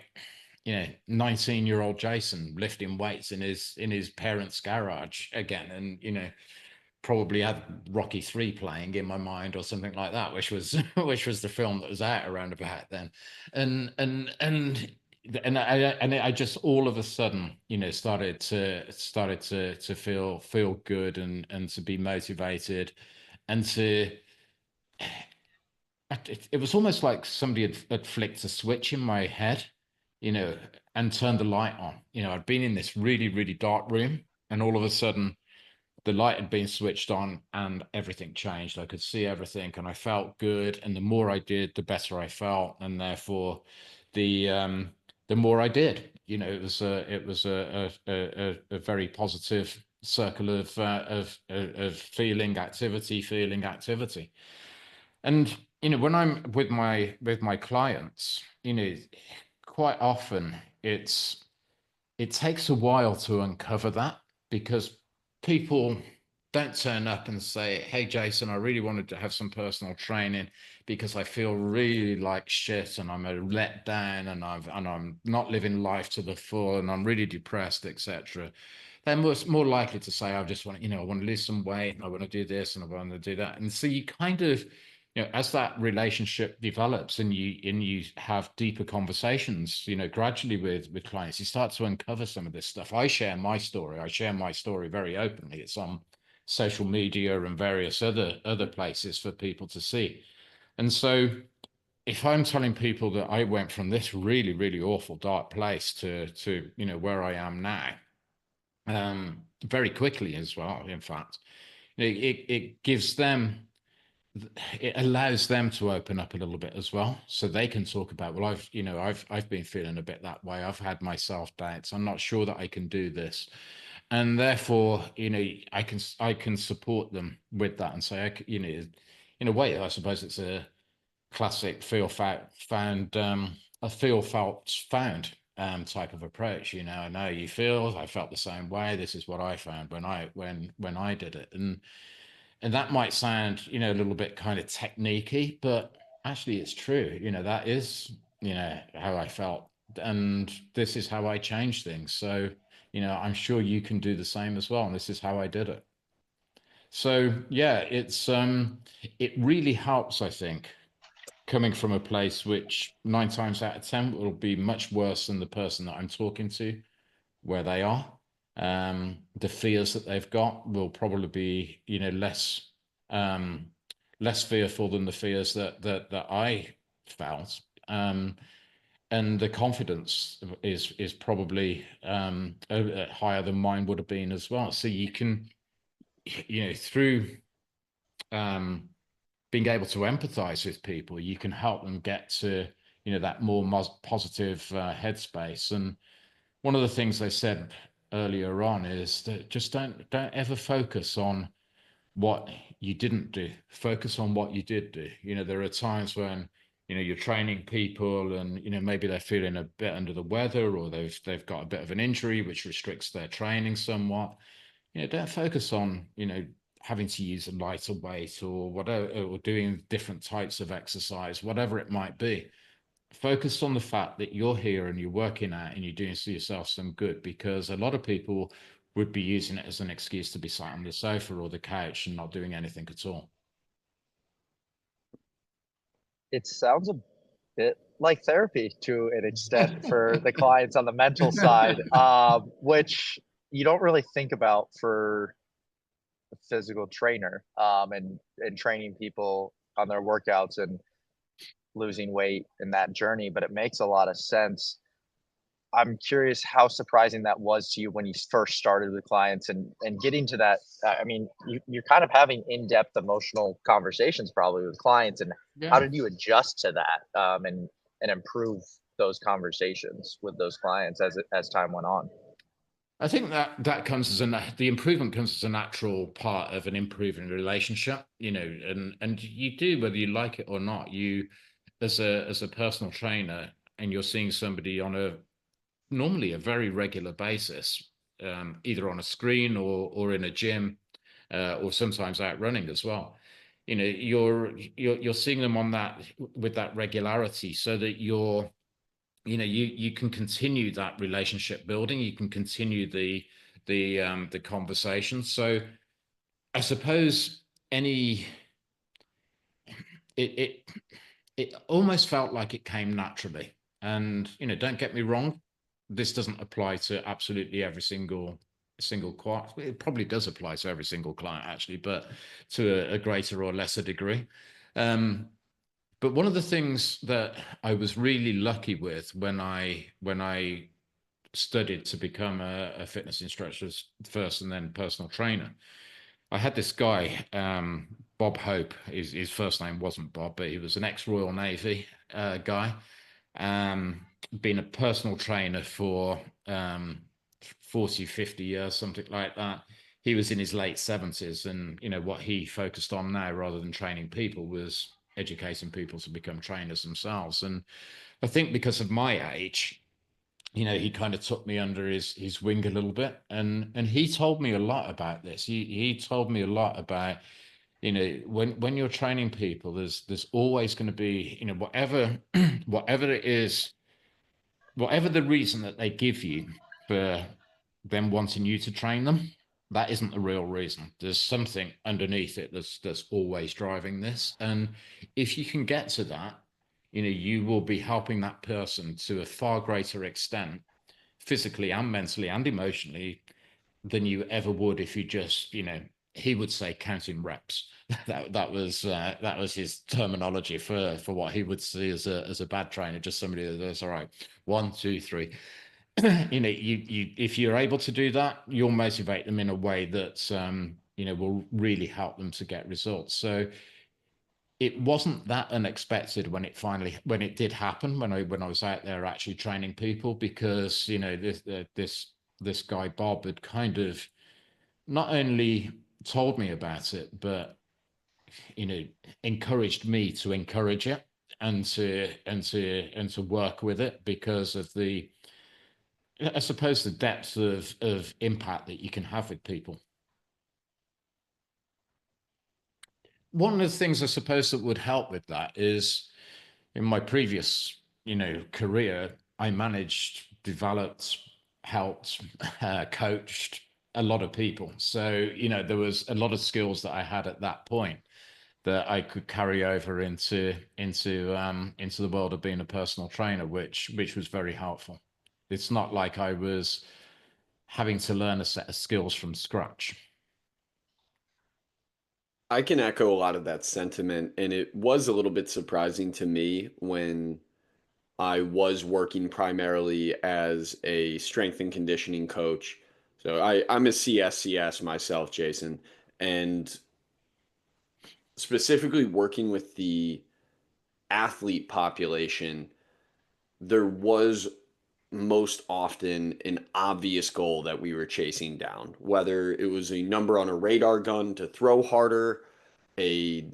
19-year-old Jason lifting weights in his parents' garage again, and probably had Rocky 3 playing in my mind or something like that, which was which was the film that was out around about then, and I just all of a sudden, started to feel good and to be motivated, and to it was almost like somebody had flicked a switch in my head, and turned the light on. I'd been in this really, really dark room, and all of a sudden the light had been switched on and everything changed. I could see everything and I felt good. And the more I did, the better I felt. And therefore the more I did, it was a very positive circle of feeling activity. And, when I'm with my clients, quite often it takes a while to uncover that, because people don't turn up and say, "Hey, Jason, I really wanted to have some personal training because I feel really like shit and I'm a let down and I'm not living life to the full and I'm really depressed, etc." They're more likely to say, "I just want, I want to lose some weight and I want to do this and I want to do that." And so you kind of, as that relationship develops and you have deeper conversations, gradually with clients, you start to uncover some of this stuff. I share my story very openly. It's on social media and various other places for people to see. And so if I'm telling people that I went from this really, really awful dark place to where I am now, very quickly as well, in fact, it gives them, it allows them to open up a little bit as well, so they can talk about, well, I've been feeling a bit that way. I've had my self-doubts. I'm not sure that I can do this, and therefore, I can support them with that and say, in a way, I suppose it's a classic feel felt found type of approach. I know you feel, I felt the same way. This is what I found when I did it, and that might sound, a little bit kind of techniquey, but actually it's true. That is, how I felt. And this is how I change things. So, I'm sure you can do the same as well. And this is how I did it. So yeah, it really helps, I think, coming from a place which 9 times out of 10 will be much worse than the person that I'm talking to, where they are. The fears that they've got will probably be, less fearful than the fears that I felt. And the confidence is probably higher than mine would have been as well. So you can, through being able to empathize with people, you can help them get to, that more positive headspace. And one of the things they said earlier on is that just don't ever focus on what you didn't do. Focus on what you did do. There are times when, you're training people and, maybe they're feeling a bit under the weather, or they've got a bit of an injury which restricts their training somewhat. Don't focus on, having to use a lighter weight or whatever, or doing different types of exercise, whatever it might be. Focus on the fact that you're here and you're working out and you're doing yourself some good, because a lot of people would be using it as an excuse to be sat on the sofa or the couch and not doing anything at all. It sounds a bit like therapy to an extent for the clients on the mental side, which you don't really think about for a physical trainer, and training people on their workouts and losing weight in that journey. But it makes a lot of sense. I'm curious how surprising that was to you when you first started with clients and getting to that. I mean, you're kind of having in-depth emotional conversations probably with clients, and how Yeah. did you adjust to that and improve those conversations with those clients as time went on? I think that that comes as the improvement comes as a natural part of an improving relationship, and you do whether you like it or not. You, as a personal trainer, and you're seeing somebody on a normally a very regular basis, either on a screen or in a gym, or sometimes out running as well. You're seeing them on that with that regularity, so that you can continue that relationship building. You can continue the conversation. So I suppose any it it it almost felt like it came naturally. And don't get me wrong, this doesn't apply to absolutely every single client. It probably does apply to every single client actually, but to a greater or lesser degree. But one of the things that I was really lucky with when I studied to become a fitness instructor first and then personal trainer, I had this guy, Bob Hope. His first name wasn't Bob, but he was an ex-Royal Navy guy. Um, been a personal trainer for 40, 50 years, something like that. He was in his late 70s, and what he focused on now, rather than training people, was educating people to become trainers themselves. And I think because of my age, he kind of took me under his wing a little bit, and he told me a lot about this. He told me a lot about, when you're training people, there's always going to be, whatever whatever it is, whatever the reason that they give you for them wanting you to train them, that isn't the real reason. There's something underneath it that's always driving this. And if you can get to that, you will be helping that person to a far greater extent, physically and mentally and emotionally, than you ever would if you just, he would say counting reps. That was his terminology for what he would see as a bad trainer, just somebody that does all right, 1, 2, 3. You if you're able to do that, you'll motivate them in a way that will really help them to get results. So it wasn't that unexpected when it did happen, when I was out there actually training people, because this guy Bob had kind of not only told me about it, but encouraged me to encourage it, and to work with it, because of I suppose the depth of impact that you can have with people. One of the things I suppose that would help with that is, in my previous, career, I managed, developed, helped, coached a lot of people. So, there was a lot of skills that I had at that point that I could carry over into the world of being a personal trainer, which was very helpful. It's not like I was having to learn a set of skills from scratch. I can echo a lot of that sentiment, and it was a little bit surprising to me when I was working primarily as a strength and conditioning coach. So I'm a CSCS myself, Jason, and specifically working with the athlete population, there was most often an obvious goal that we were chasing down, whether it was a number on a radar gun to throw harder, a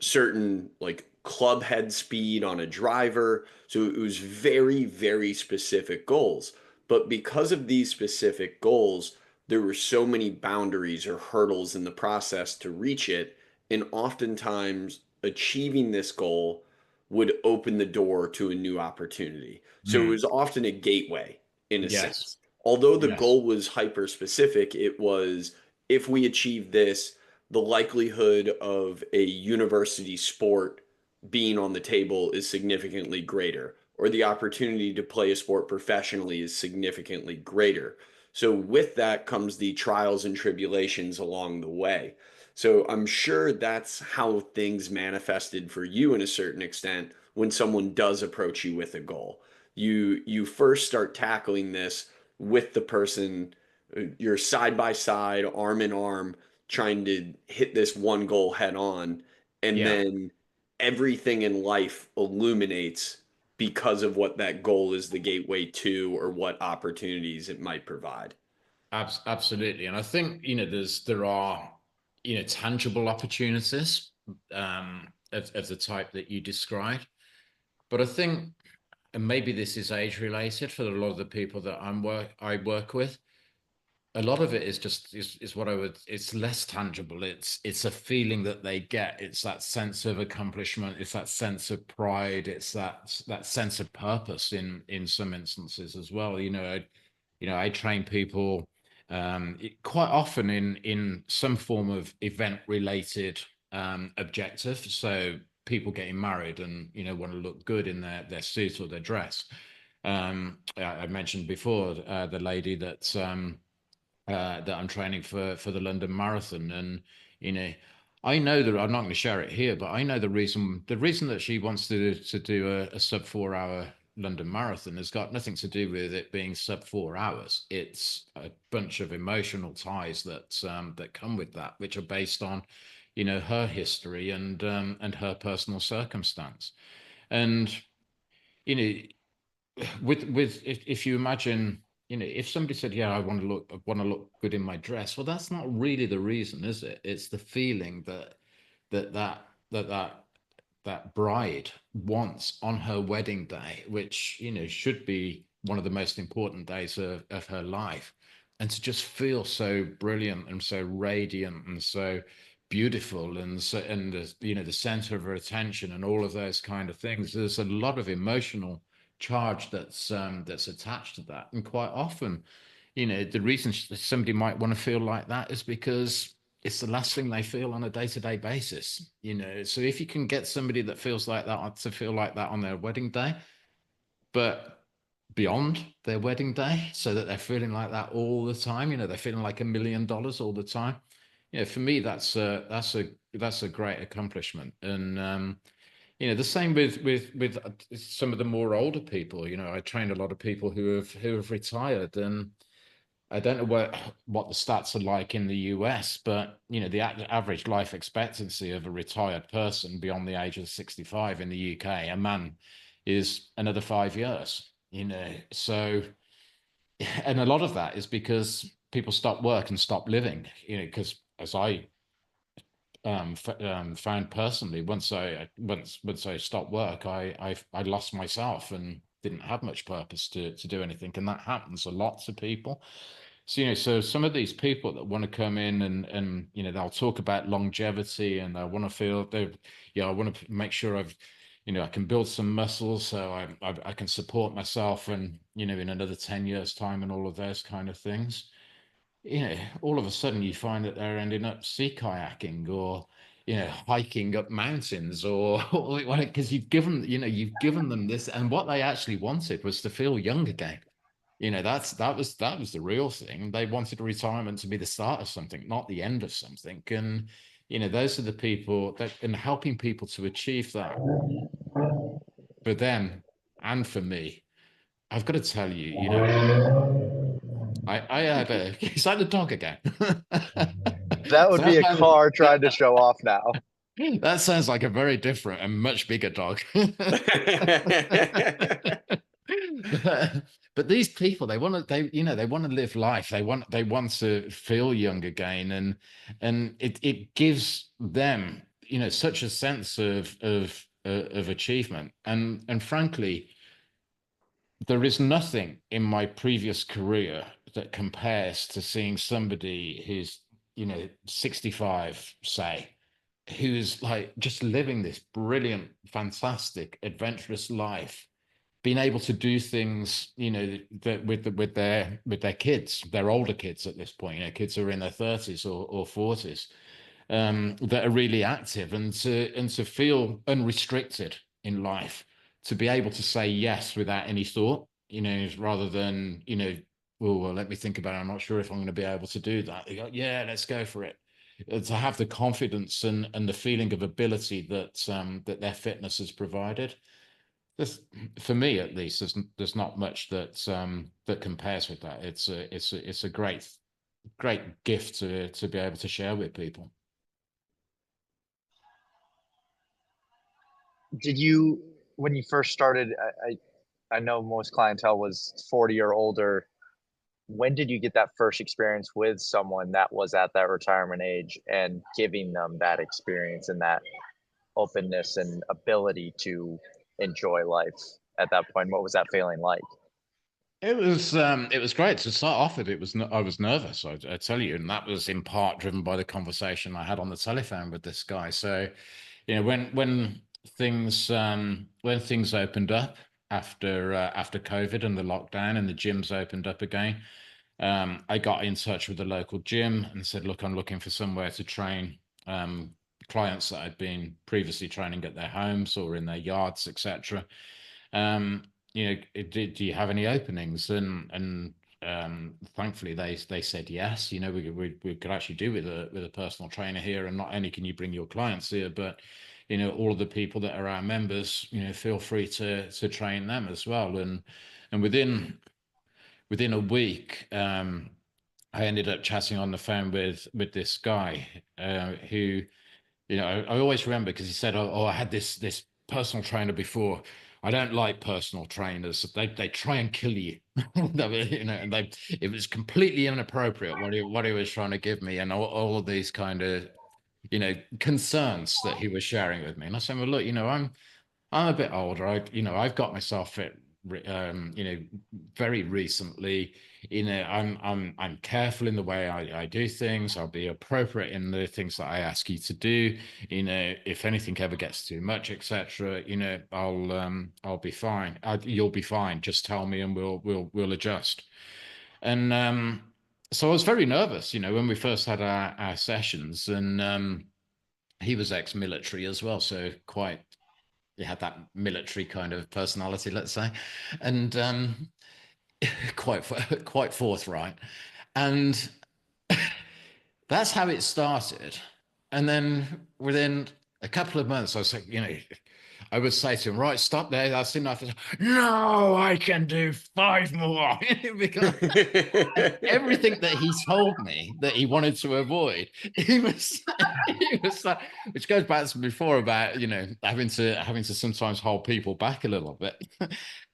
certain like club head speed on a driver. So it was very, very specific goals. But because of these specific goals, there were so many boundaries or hurdles in the process to reach it. And oftentimes, achieving this goal would open the door to a new opportunity. So it Mm. was often a gateway in a Yes. sense. Although the Yes. goal was hyper specific, it was, if we achieve this, the likelihood of a university sport being on the table is significantly greater, or the opportunity to play a sport professionally is significantly greater. So, with that comes the trials and tribulations along the way. So, I'm sure that's how things manifested for you in a certain extent when someone does approach you with a goal. you first start tackling this with the person, you're side by side, arm in arm, trying to hit this one goal head on, and Yeah. then everything in life illuminates because of what that goal is the gateway to, or what opportunities it might provide. Absolutely. And I think, there are, tangible opportunities of the type that you described. But I think, and maybe this is age related for a lot of the people that I work with, a lot of it is just is what I would, it's less tangible. It's a feeling that they get. It's that sense of accomplishment. It's that sense of pride. It's that sense of purpose in some instances as well. I train people quite often in some form of event related objective. So people getting married and want to look good in their suit or their dress. I mentioned before the lady that I'm training for the London Marathon, and you know, I know that I'm not going to share it here, but I know the reason that she wants to do a sub 4 hour London Marathon has got nothing to do with it being sub 4 hours. It's a bunch of emotional ties that come with that, which are based on her history and her personal circumstance. And you know with if you imagine, if somebody said, yeah, I want to look good in my dress, well, that's not really the reason, is it? It's the feeling that that that that that bride wants on her wedding day, which should be one of the most important days of her life. And to just feel so brilliant and so radiant and so beautiful, and so, and the center of her attention and all of those kind of things, there's a lot of emotional charge that's attached to that. And quite often, the reason somebody might want to feel like that is because it's the last thing they feel on a day-to-day basis. So if you can get somebody that feels like that to feel like that on their wedding day, but beyond their wedding day, so that they're feeling like that all the time, they're feeling like $1 million all the time. For me, that's a great accomplishment. And the same with some of the more older people. I trained a lot of people who have retired, and I don't know what the stats are like in the US, but the average life expectancy of a retired person beyond the age of 65 in the UK, a man, is another 5 years. So, and a lot of that is because people stop work and stop living. Because as I found personally, once I stopped work, I lost myself and didn't have much purpose to do anything, and that happens a lot to people. So some of these people that want to come in and they'll talk about longevity, and I want to feel I want to make sure I can build some muscles so I can support myself, and in another 10 years time, and all of those kind of things. All of a sudden you find that they're ending up sea kayaking, or hiking up mountains, or because you've given them this, and what they actually wanted was to feel young again. That was the real thing. They wanted retirement to be the start of something, not the end of something. And those are the people that, and helping people to achieve that, for them and for me, I've got to tell you, I had a is that the dog again? That would be a car trying to show off now. That sounds like a very different and much bigger dog. But these people, they want to live life. They want to feel young again, and it gives them such a sense of achievement. And frankly, there is nothing in my previous career that compares to seeing somebody who's 65, say, who's like just living this brilliant, fantastic, adventurous life, being able to do things, that with their kids, their older kids at this point, kids who are in their 30s or 40s, that are really active, and to feel unrestricted in life, to be able to say yes without any thought, rather than, well, let me think about it. I'm not sure if I'm going to be able to do that. They go, yeah, let's go for it. To have the confidence and the feeling of ability that their fitness has provided. There's, for me at least, there's not much that compares with that. It's a great gift to be able to share with people. Did you, when you first started, I know most clientele was 40 or older. When did you get that first experience with someone that was at that retirement age and giving them that experience and that openness and ability to enjoy life at that point? What was that feeling like? It was great to start off with. I was nervous, I tell you, and that was in part driven by the conversation I had on the telephone with this guy. So, you know, when things opened up after COVID and the lockdown and the gyms opened up again, I got in touch with the local gym and said, "Look, I'm looking for somewhere to train clients that I'd been previously training at their homes or in their yards, etc. You know, do you have any openings?" And thankfully they said yes. You know, we could actually do with a personal trainer here, and not only can you bring your clients here, but you know, all of the people that are our members, you know, feel free to train them as well. And within a week, I ended up chatting on the phone with this guy who, you know, I always remember because he said, "Oh, I had this personal trainer before. I don't like personal trainers. They try and kill you." You know, and it was completely inappropriate what he was trying to give me, and all of these kind of, you know, concerns that he was sharing with me. And I said, "Well, look, you know, I'm a bit older. I've got myself fit, you know, very recently. You know, I'm careful in the way I do things. I'll be appropriate in the things that I ask you to do. You know, if anything ever gets too much, etc., you know, I'll be fine. You'll be fine. Just tell me, and we'll adjust." And so I was very nervous, you know, when we first had our sessions, and he was ex-military as well, so quite he had that military kind of personality, let's say, and quite forthright, and that's how it started. And then within a couple of months, I was like, you know, I would say to him, "Right, stop there. That's enough." "No, I can do 5 more." Because everything that he told me that he wanted to avoid, he was, he was like, which goes back to before about, you know, having to sometimes hold people back a little bit.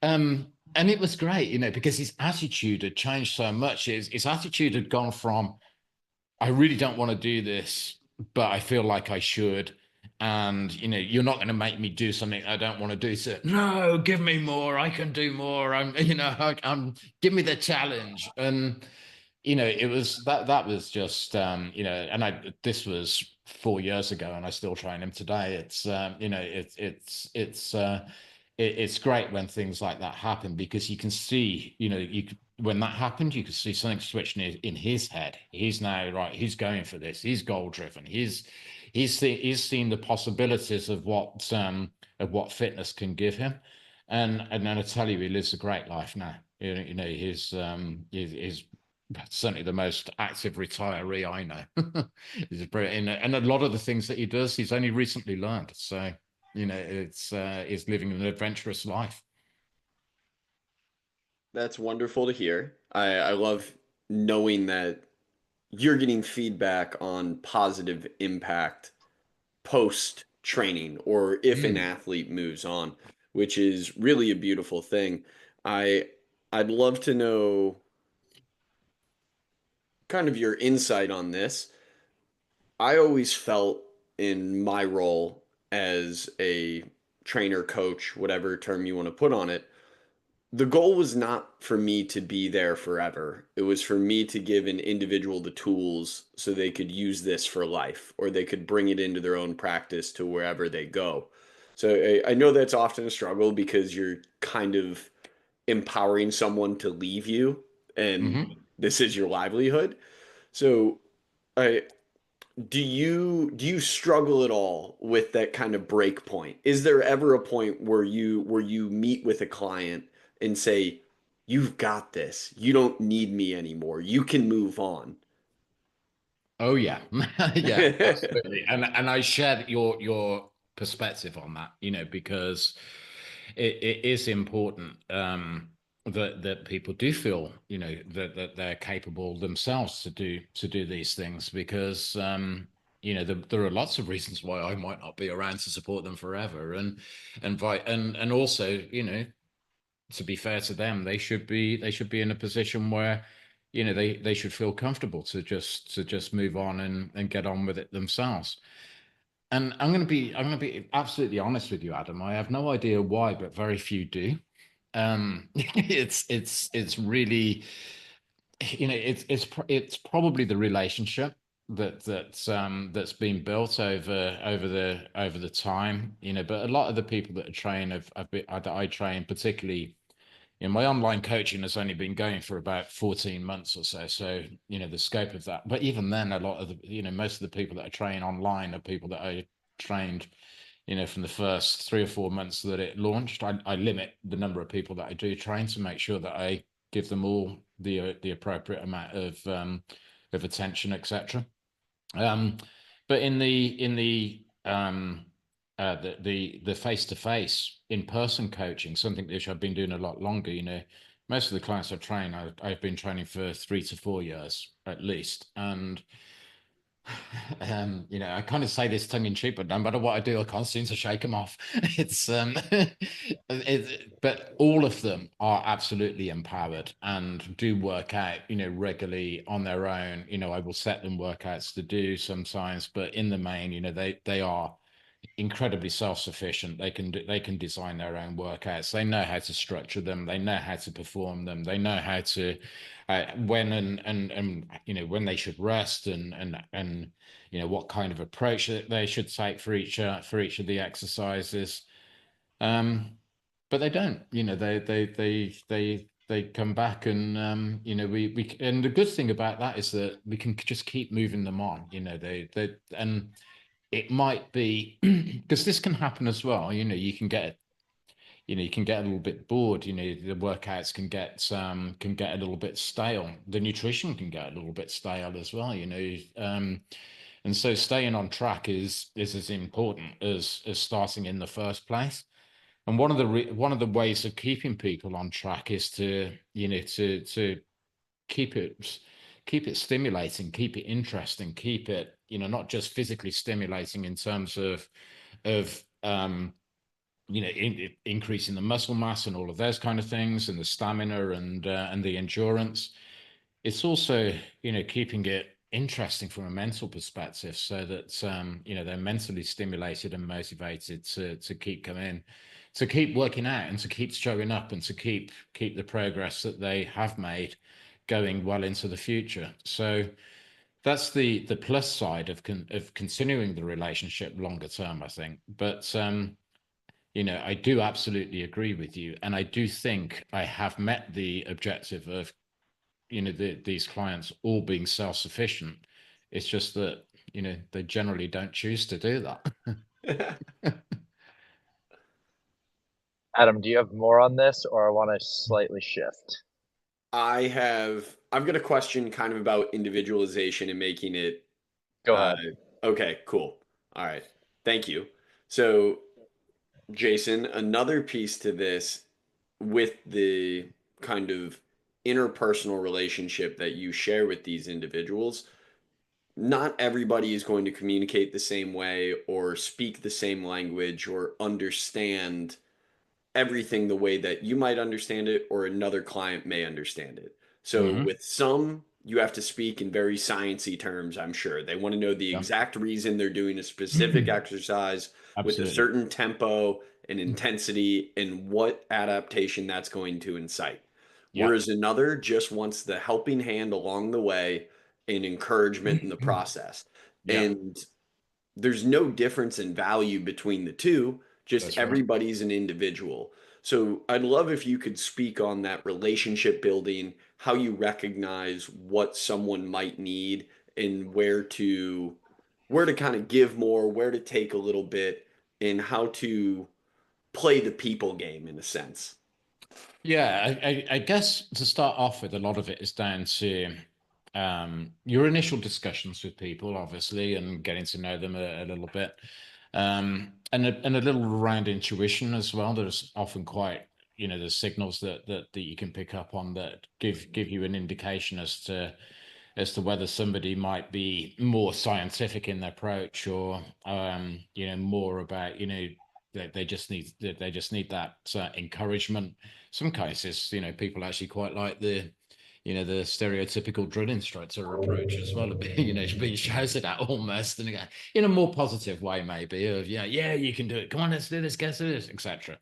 And it was great, you know, because his attitude had changed so much. His attitude had gone from, "I really don't want to do this, but I feel like I should. And, you know, you're not going to make me do something I don't want to do. So, no, give me more. I can do more. You know, give me the challenge." And, you know, it was that was just, you know, and this was 4 years ago, and I still train him today. It's, you know, it's great when things like that happen, because you can see, you know, when that happened, you could see something switching in his head. He's now, right, he's going for this. He's goal driven. He's seen the possibilities of what fitness can give him. And then I tell you, he lives a great life now. You know, he's certainly the most active retiree I know. He's brilliant, and a lot of the things that he does, he's only recently learned. So, you know, it's living an adventurous life. That's wonderful to hear. I love knowing that you're getting feedback on positive impact post training or if an Mm. athlete moves on, which is really a beautiful thing. I I'd love to know kind of your insight on this. I always felt in my role as a trainer, coach, whatever term you want to put on it, the goal was not for me to be there forever. It was for me to give an individual the tools so they could use this for life or they could bring it into their own practice to wherever they go. So I know that's often a struggle because you're kind of empowering someone to leave you and Hmm. this is your livelihood. So I do you struggle at all with that kind of break point? Is there ever a point where you meet with a client and say, "You've got this. You don't need me anymore. You can move on." Oh yeah, yeah, absolutely. And I shared your perspective on that, you know, because it is important that people do feel, you know, that they're capable themselves to do these things, because you know, there are lots of reasons why I might not be around to support them forever, and also, you know, to be fair to them, they should be in a position where, you know, they should feel comfortable to just move on and get on with it themselves. And I'm going to be absolutely honest with you, Adam. I have no idea why, but very few do. It's really, you know, it's probably the relationship that's been built over the time, you know. But a lot of the people that that I train, particularly, you know, my online coaching has only been going for about 14 months or so. So, you know, the scope of that. But even then, a lot of the, you know, most of the people that I train online are people that I trained, you know, from the first 3 or 4 months that it launched. I limit the number of people that I do train to make sure that I give them all the appropriate amount of attention, etc. But in the face-to-face in-person coaching, something which I've been doing a lot longer, you know, most of the clients I train, I've been training for 3 to 4 years at least. And you know, I kind of say this tongue in cheek, but no matter what I do, I can't seem to shake them off. It's but all of them are absolutely empowered and do work out, you know, regularly on their own. You know, I will set them workouts to do sometimes, but in the main, you know, they are incredibly self-sufficient. They can design their own workouts. They know how to structure them. They know how to perform them. They know how to when and you know, when they should rest, and you know, what kind of approach that they should take for each of the exercises. But they don't. You know, they come back, and you know, we and the good thing about that is that we can just keep moving them on. You know, they and it might be because this can happen as well. You know, you can get a little bit bored. You know, the workouts can get a little bit stale. The nutrition can get a little bit stale as well. You know, and so staying on track is as important as starting in the first place. And one of the ways of keeping people on track is to, you know, to keep it stimulating, keep it interesting, keep it, you know, not just physically stimulating in terms of you know, increasing the muscle mass and all of those kind of things, and the stamina and the endurance. It's also, you know, keeping it interesting from a mental perspective, so that you know, they're mentally stimulated and motivated to keep coming, to keep working out, and to keep showing up, and to keep the progress that they have made going well into the future. So that's the plus side of continuing the relationship longer term, I think. But you know, I do absolutely agree with you, and I do think I have met the objective of, you know, these clients all being self-sufficient. It's just that, you know, they generally don't choose to do that. Adam, do you have more on this, or I want to slightly shift? I've got a question kind of about individualization and making it. Go ahead. Okay, cool. All right. Thank you. So, Jason, another piece to this with the kind of interpersonal relationship that you share with these individuals, not everybody is going to communicate the same way or speak the same language or understand everything the way that you might understand it or another client may understand it. So Mhm. with some, you have to speak in very sciencey terms, I'm sure. They want to know the Yeah. exact reason they're doing a specific exercise with a Absolutely. certain tempo and intensity and what adaptation that's going to incite. Yeah. Whereas another just wants the helping hand along the way and encouragement in the process. Yeah, And there's no difference in value between the two, just that's right. everybody's an individual. So I'd love if you could speak on that relationship building, how you recognize what someone might need and where to kind of give more, where to take a little bit, and how to play the people game in a sense. Yeah, I guess to start off with, a lot of it is down to your initial discussions with people, obviously, and getting to know them a little bit. and a little around intuition as well. There's often quite, there's signals that you can pick up on that give you an indication as to whether somebody might be more scientific in their approach, or more about, they just need that encouragement. Some cases, people actually quite like the stereotypical drill instructor approach as well, being shouted at almost, and again, in a more positive way, maybe, of yeah, you can do it, come on, let's do this, get to this, etc.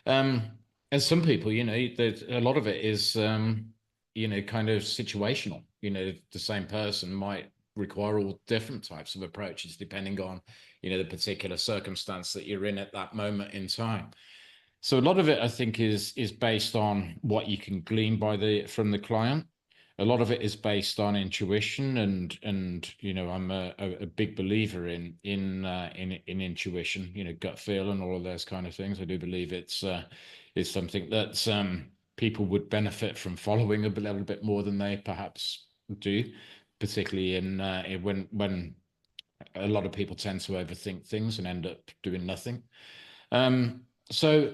And some people, there's a lot of it is kind of situational. The same person might require all different types of approaches depending on the particular circumstance that you're in at that moment in time. So a lot of it, I think, is based on what you can glean from the client. A lot of it is based on intuition, and I'm a big believer in intuition, gut feel, and all of those kind of things. I do believe it's something that people would benefit from following a little bit more than they perhaps do, particularly when a lot of people tend to overthink things and end up doing nothing. So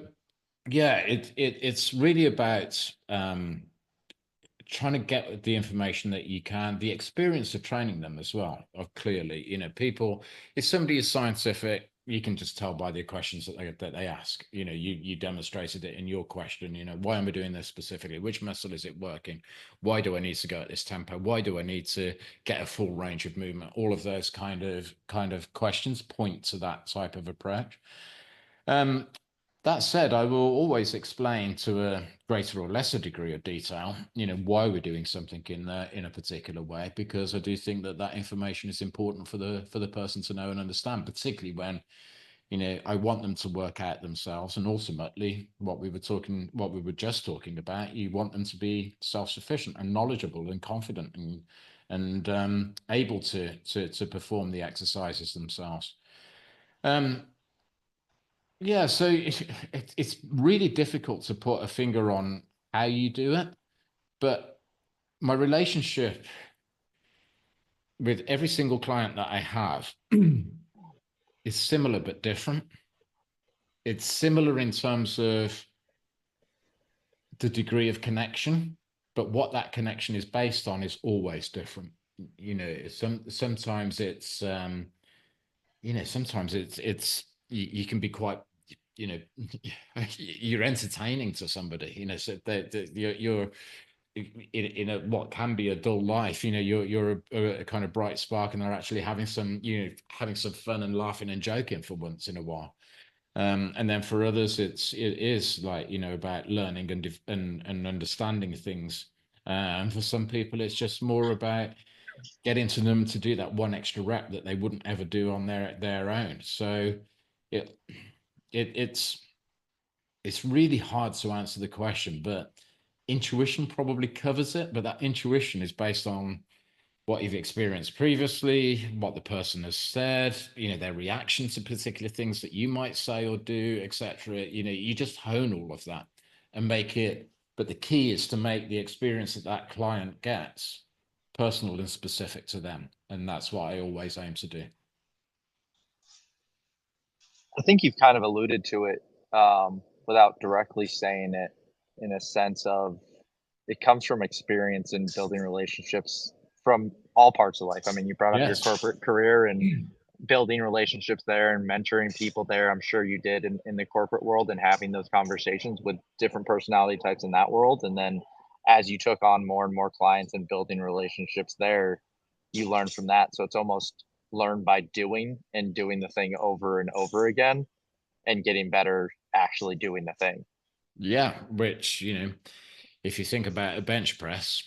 yeah, it's really about trying to get the information that you can, the experience of training them as well. Clearly, people, if somebody is scientific, you can just tell by the questions that they ask. You demonstrated it in your question. Why am I doing this specifically? Which muscle is it working? Why do I need to go at this tempo? Why do I need to get a full range of movement? All of those kind of questions point to that type of approach. That said, I will always explain to a greater or lesser degree of detail, why we're doing something in a particular way, because I do think that information is important for the person to know and understand, particularly when, I want them to work out themselves. And ultimately, what we were just talking about, you want them to be self-sufficient and knowledgeable and confident and able to perform the exercises themselves. Yeah, so it's really difficult to put a finger on how you do it, but my relationship with every single client that I have is similar but different. It's similar in terms of the degree of connection, but what that connection is based on is always different. Sometimes it's you can be quite, you're entertaining to somebody, so you're in a what can be a dull life, you're a kind of bright spark, and they're actually having some fun and laughing and joking for once in a while. And then for others, it is like, about learning and understanding things. And for some people, it's just more about getting to them to do that one extra rep that they wouldn't ever do on their own. So it's really hard to answer the question, but intuition probably covers it. But that intuition is based on what you've experienced previously, what the person has said, their reaction to particular things that you might say or do, etc. You just hone all of that and make it. But the key is to make the experience that client gets personal and specific to them. And that's what I always aim to do. I think you've kind of alluded to it without directly saying it, in a sense of it comes from experience in building relationships from all parts of life. I mean, you brought up your corporate career and building relationships there and mentoring people there. I'm sure you did in the corporate world, and having those conversations with different personality types in that world. And then as you took on more and more clients and building relationships there, you learn from that. So it's almost learn by doing, and doing the thing over and over again and getting better actually doing the thing. Yeah, which, if you think about a bench press,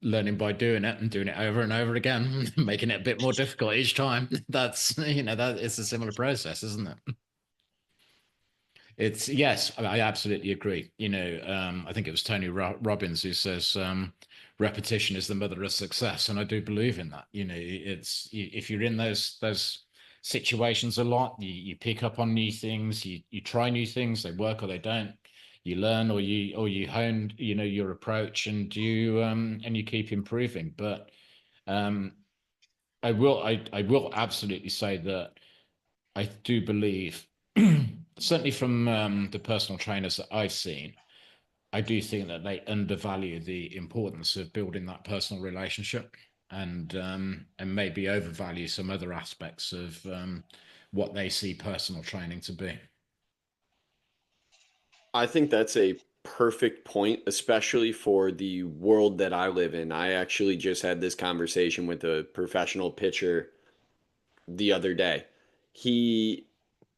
learning by doing it and doing it over and over again, making it a bit more difficult each time, that's, that it's a similar process, isn't it? It's, yes, I absolutely agree. I think it was Tony Robbins who says, repetition is the mother of success. And I do believe in that. It's, if you're in those situations a lot, you pick up on new things, you try new things, they work or they don't. You learn or you hone, your approach, and you keep improving. But I will absolutely say that I do believe, certainly from the personal trainers that I've seen, I do think that they undervalue the importance of building that personal relationship, and maybe overvalue some other aspects of what they see personal training to be. I think that's a perfect point, especially for the world that I live in. I actually just had this conversation with a professional pitcher the other day. He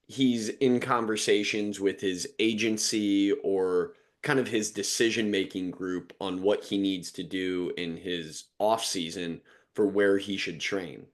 he's in conversations with his agency or kind of his decision making group on what he needs to do in his off season for where he should train.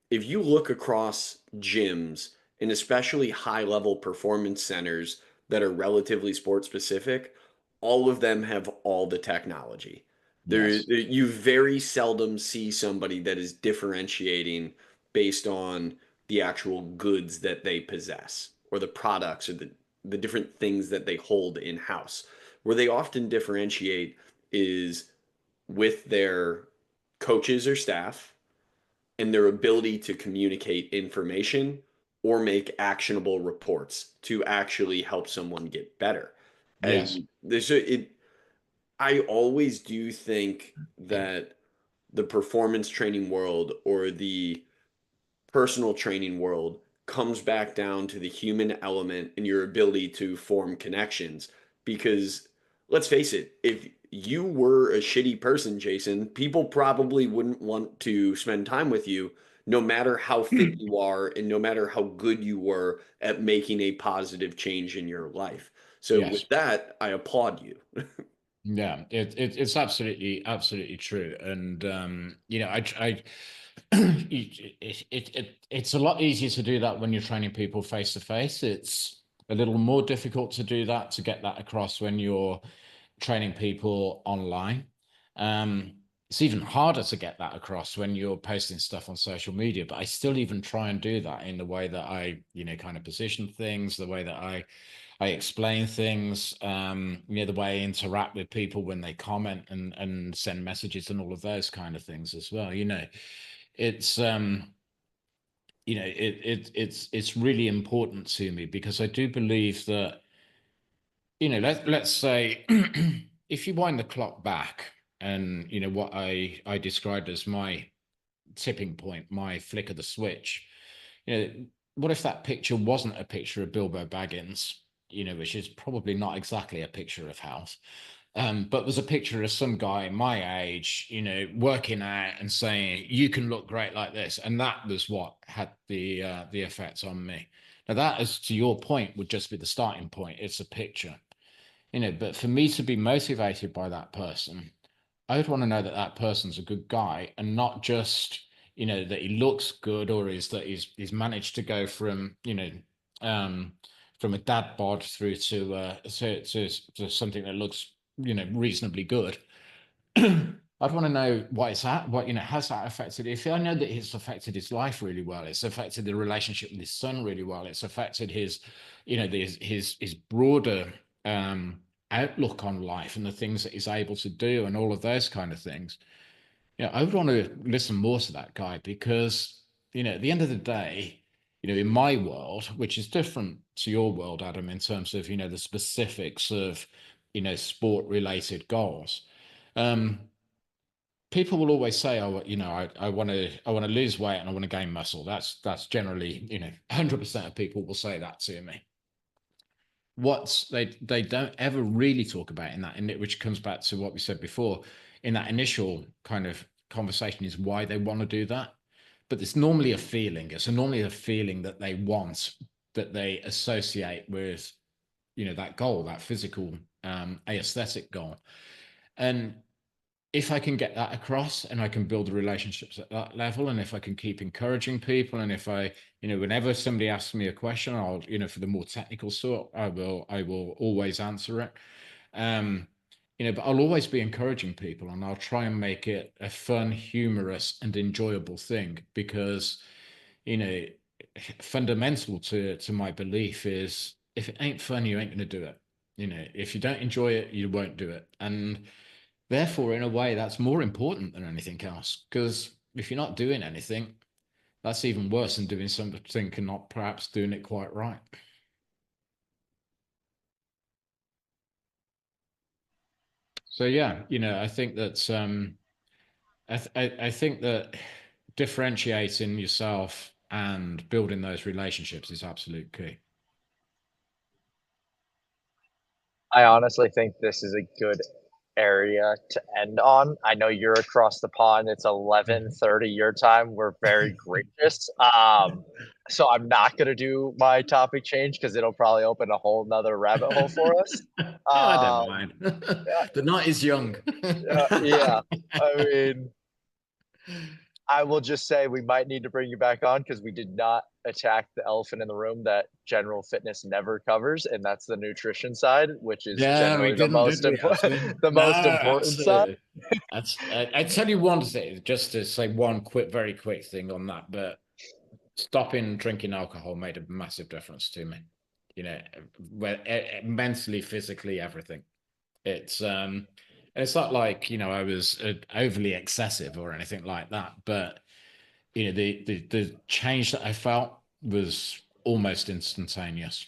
If you look across gyms and especially high level performance centers that are relatively sport specific, all of them have all the technology. Yes. You very seldom see somebody that is differentiating based on the actual goods that they possess or the products or the different things that they hold in house. Where they often differentiate is with their coaches or staff and their ability to communicate information or make actionable reports to actually help someone get better. Yes. And I always do think that the performance training world or the personal training world comes back down to the human element and your ability to form connections. Because let's face it, if you were a shitty person, Jason, people probably wouldn't want to spend time with you, no matter how fit you are and no matter how good you were at making a positive change in your life. So, Yes. with that, I applaud you. Yeah, it's absolutely true, and it's a lot easier to do that when you're training people face to face. It's a little more difficult to do that, to get that across when you're training people online. It's even harder to get that across when you're posting stuff on social media, but I still even try and do that in the way that I, kind of position things, the way that I explain things, the way I interact with people when they comment and send messages and all of those kind of things as well. It's it's really important to me because I do believe that, let's say if you wind the clock back and what I described as my tipping point, my flick of the switch, you know, what if that picture wasn't a picture of Bilbo Baggins, which is probably not exactly a picture of health, but was a picture of some guy my age, working out and saying, "You can look great like this," and that was what had the effect on me. Now, that, as to your point, would just be the starting point. It's a picture, but for me to be motivated by that person, I would want to know that that person's a good guy and not just, that he looks good, or is that he's managed to go from, um, from a dad bod through to something that looks, reasonably good. I'd want to know what it's at, has that affected? If I know that it's affected his life really well, it's affected the relationship with his son really well, it's affected his, his broader outlook on life and the things that he's able to do and all of those kind of things. I would want to listen more to that guy because, at the end of the day, in my world, which is different to your world, Adam, in terms of, the specifics of, sport related goals. People will always say, "Oh, I want to lose weight and I want to gain muscle." That's generally, 100% of people will say that to me. What they don't ever really talk about in that, which comes back to what we said before, in that initial kind of conversation, is why they want to do that. But it's normally a feeling. It's normally a feeling that they want, that they associate with, that goal, that physical, aesthetic goal. And if I can get that across and I can build the relationships at that level, and if I can keep encouraging people, and if I, whenever somebody asks me a question, I'll, for the more technical sort, I will always answer it. But I'll always be encouraging people, and I'll try and make it a fun, humorous, and enjoyable thing because, fundamental to my belief is, if it ain't fun, you ain't going to do it. If you don't enjoy it, you won't do it. And therefore, in a way, that's more important than anything else. Because if you're not doing anything, That's even worse than doing something and not perhaps doing it quite right. So yeah, I think that I think that differentiating yourself and building those relationships is absolute key. I honestly think this is a good area to end on. I know you're across the pond. It's 11:30 your time. We're very gracious. So I'm not gonna do my topic change because it'll probably open a whole nother rabbit hole for us. I don't Um, mind. yeah, The night is young. yeah. I mean, I will just say we might need to bring you back on because we did not attack the elephant in the room that general fitness never covers, and that's the nutrition side, which is Yeah, we generally the didn't, most did we? important, the No, most important side. absolutely. I tell you one thing, just to say one very quick thing on that, but stopping drinking alcohol made a massive difference to me. Mentally, physically, everything. It's not like I was overly excessive or anything like that, but the change that I felt was almost instantaneous.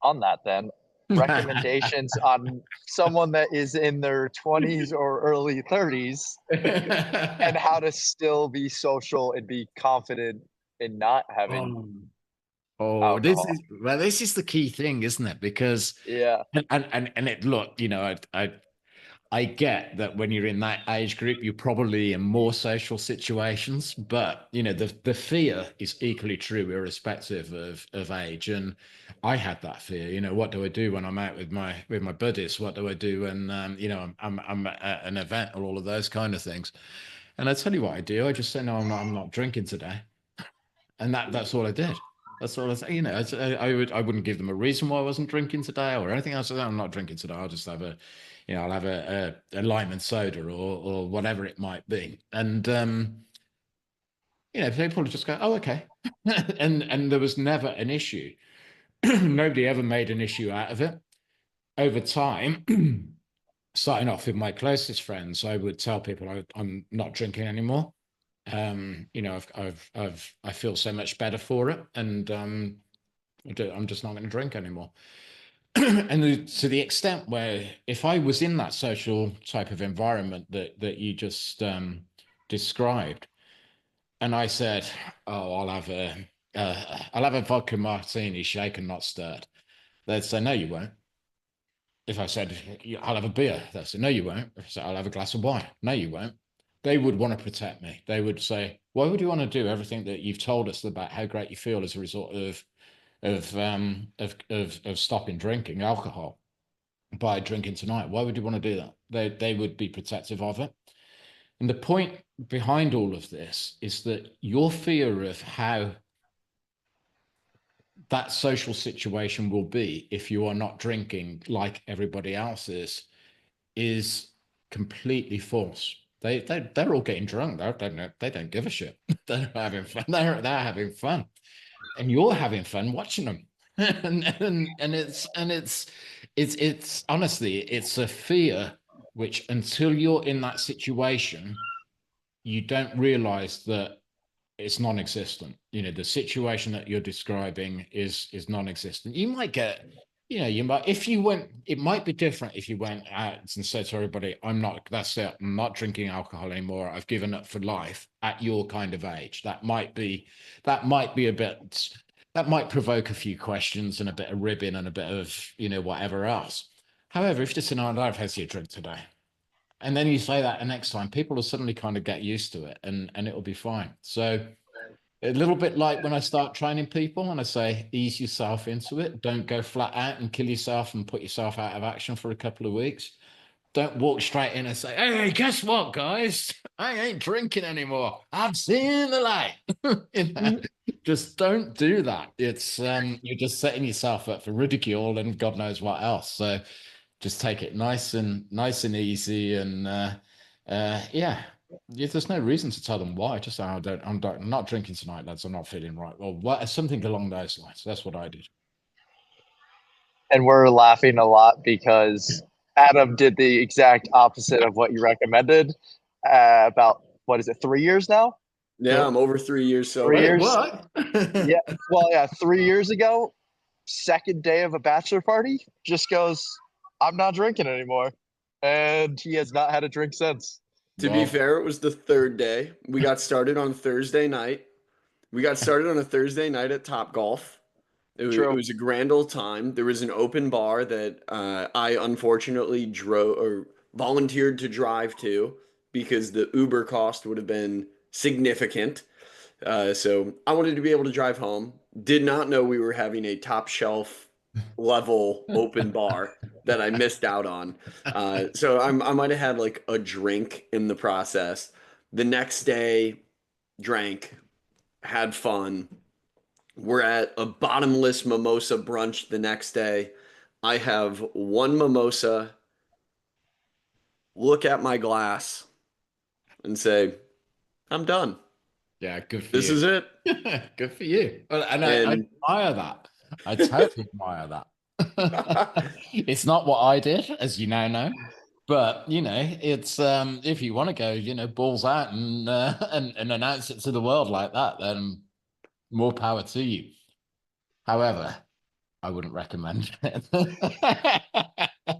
On that, then, recommendations on someone that is in their 20s or early 30s and how to still be social and be confident in not having Oh, oh, alcohol. this is the key thing, isn't it? Because Yeah. and it look, I get that when you're in that age group, you're probably in more social situations, but the fear is equally true irrespective of age. And I had that fear. What do I do when I'm out with my buddies? What do I do when I'm at an event or all of those kind of things? And I tell you what I do. I just say no, I'm not drinking today, and that's all I did. That's all I say. I wouldn't give them a reason why I wasn't drinking today or anything else. I'm not drinking today. I'll just have I'll have a lime and soda or whatever it might be. And people just go, oh, okay. and there was never an issue. Nobody ever made an issue out of it. Over time, starting off with my closest friends, I would tell people I'm not drinking anymore. I feel so much better for it, and I'm just not going to drink anymore. And to the extent where if I was in that social type of environment that you just described, and I said, "Oh, I'll have a vodka martini, shaken not stirred," they'd say, "No, you won't." If I said, "I'll have a beer," they'd say, "No, you won't." If I said, "I'll have a glass of wine," "No, you won't." They would want to protect me. They would say, "Why would you want to do everything that you've told us about how great you feel as a result of stopping drinking alcohol by drinking tonight? Why would you want to do that?" They would be protective of it. And the point behind all of this is that your fear of how that social situation will be if you are not drinking like everybody else is completely false. They're all getting drunk. They don't give a shit. They're having fun. They're having fun, and you're having fun watching them. and it's honestly, it's a fear which, until you're in that situation, you don't realize that it's non-existent. The situation that you're describing is non-existent. You might get, if you went, it might be different if you went out and said to everybody, that's it, I'm not drinking alcohol anymore, I've given up for life, at your kind of age. That might be a bit, that might provoke a few questions and a bit of ribbing and a bit of, whatever else. However, if you just say, "No, I've had a drink today," and then you say that the next time, people will suddenly kind of get used to it, and it'll be fine. So a little bit like when I start training people and I say, ease yourself into it. Don't go flat out and kill yourself and put yourself out of action for a couple of weeks. Don't walk straight in and say, "Hey, guess what, guys? I ain't drinking anymore. I've seen the light." Just don't do that. It's you're just setting yourself up for ridicule and God knows what else. So just take it nice and easy, and yeah, there's no reason to tell them why. Just say, I'm not drinking tonight, lads. I'm not feeling right. Well, something along those lines. That's what I did. And we're laughing a lot because Adam did the exact opposite of what you recommended about, what is it, 3 years now? Yeah, I'm over 3 years 3 sober. Wait, years. what? Yeah. Well, yeah, 3 years ago, second day of a bachelor party, just goes, I'm not drinking anymore. And he has not had a drink since. To be Well, fair, it was the third day. We got started on Thursday night. We got started on a Thursday night at Top Golf. It True. was a grand old time. There was an open bar that I unfortunately drove or volunteered to drive to because the Uber cost would have been significant. So I wanted to be able to drive home. Did not know we were having a top shelf level open bar that I missed out on. So I might have had like a drink in the process. The next day, drank, had fun. We're at a bottomless mimosa brunch the next day. I have one mimosa, look at my glass, and say, I'm done. yeah, good for This you. is it. Good for you. Well, and I And admire that. I totally admire that. It's not what I did, as you now know. But it's if you want to go, balls out and announce it to the world like that, then more power to you. However, I wouldn't recommend it.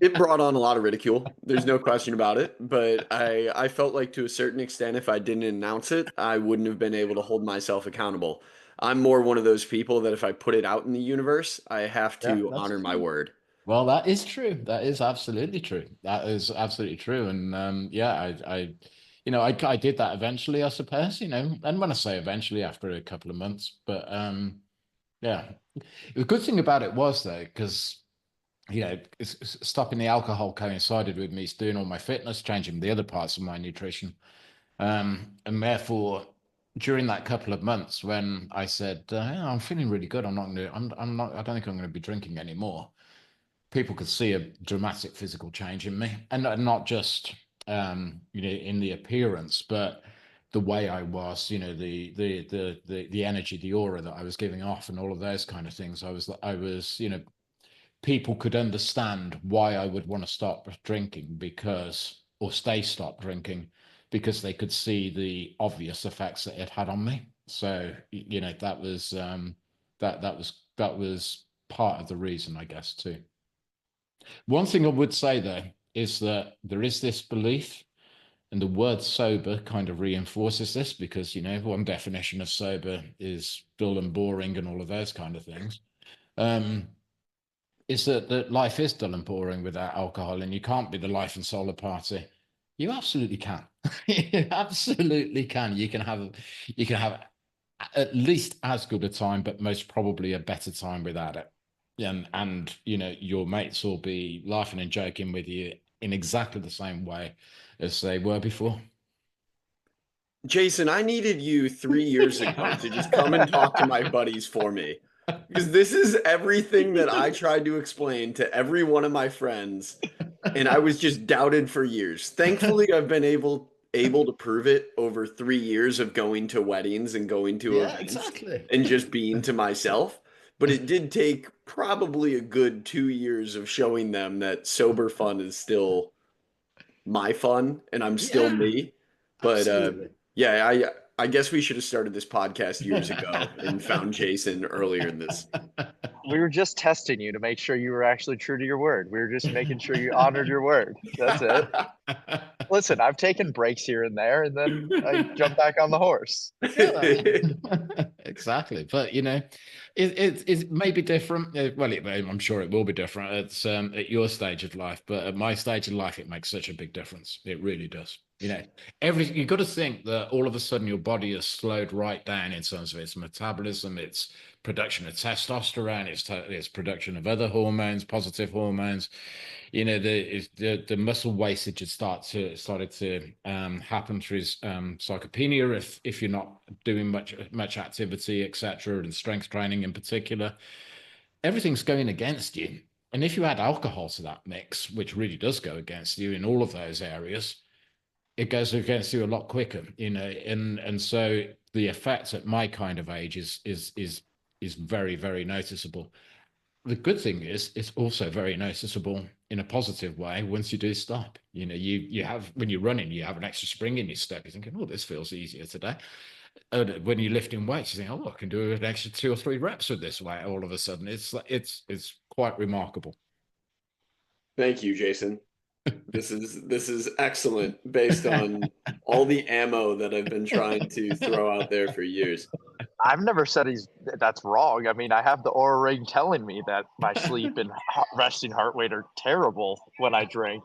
it brought on a lot of ridicule. There's no question about it. But I felt like to a certain extent, if I didn't announce it, I wouldn't have been able to hold myself accountable. I'm more one of those people that if I put it out in the universe, I have Yeah, to that's honor my true. word. Well, that is true. That is absolutely true. That is absolutely true. And yeah, I did that eventually, I suppose, and when I say eventually, after a couple of months, but yeah. The good thing about it was though, because stopping the alcohol coincided with me doing all my fitness, changing the other parts of my nutrition. And therefore, during that couple of months when I said, yeah, I'm feeling really good, I don't think I'm going to be drinking anymore. People could see a dramatic physical change in me, and not just in the appearance, but the way I was, the energy, the aura that I was giving off, and all of those kind of things. I was, people could understand why I would want to stop drinking or stop drinking because they could see the obvious effects that it had on me. So, that was part of the reason, I guess, too. One thing I would say though is that there is this belief, and the word sober kind of reinforces this because one definition of sober is dull and boring and all of those kind of things. Is that life is dull and boring without alcohol, and you can't be the life and soul of party. You absolutely can. You absolutely can. You can have at least as good a time, but most probably a better time without it. And your mates will be laughing and joking with you in exactly the same way as they were before. Jason, I needed you 3 years ago to just come and talk to my buddies for me. Because this is everything that I tried to explain to every one of my friends, and I was just doubted for years. Thankfully, I've been able to prove it over 3 years of going to weddings and going to Yeah, events exactly. and just being to myself. But it did take probably a good 2 years of showing them that sober fun is still my fun and I'm still Yeah, me. But absolutely. yeah, I guess we should have started this podcast years ago and found Jason earlier in this. We were just testing you to make sure you were actually true to your word. We were just making sure you honored your word. That's it. Listen, I've taken breaks here and there, and then I jump back on the horse. Yeah, exactly. But it may be different. Well, I'm sure it will be different at your stage of life, but at my stage of life, it makes such a big difference. It really does. You've got to think that all of a sudden your body has slowed right down in terms of its metabolism, its production of testosterone, its production of other hormones, positive hormones. The muscle wastage had started to happen through sarcopenia if you're not doing much activity, etc., and strength training in particular. Everything's going against you, and if you add alcohol to that mix, which really does go against you in all of those areas, it goes against you a lot quicker. And so the effect at my kind of age is very, very noticeable. The good thing is it's also very noticeable in a positive way once you do stop. You have, when you're running, you have an extra spring in your step. You're thinking, oh, this feels easier today. when you're lifting weights, you think, oh, I can do an extra 2 or 3 reps with this weight. All of a sudden, it's quite remarkable. Thank you, Jason. This is excellent based on all the ammo that I've been trying to throw out there for years. I've never said that's wrong. I mean, I have the Aura Ring telling me that my sleep and resting heart rate are terrible when I drink.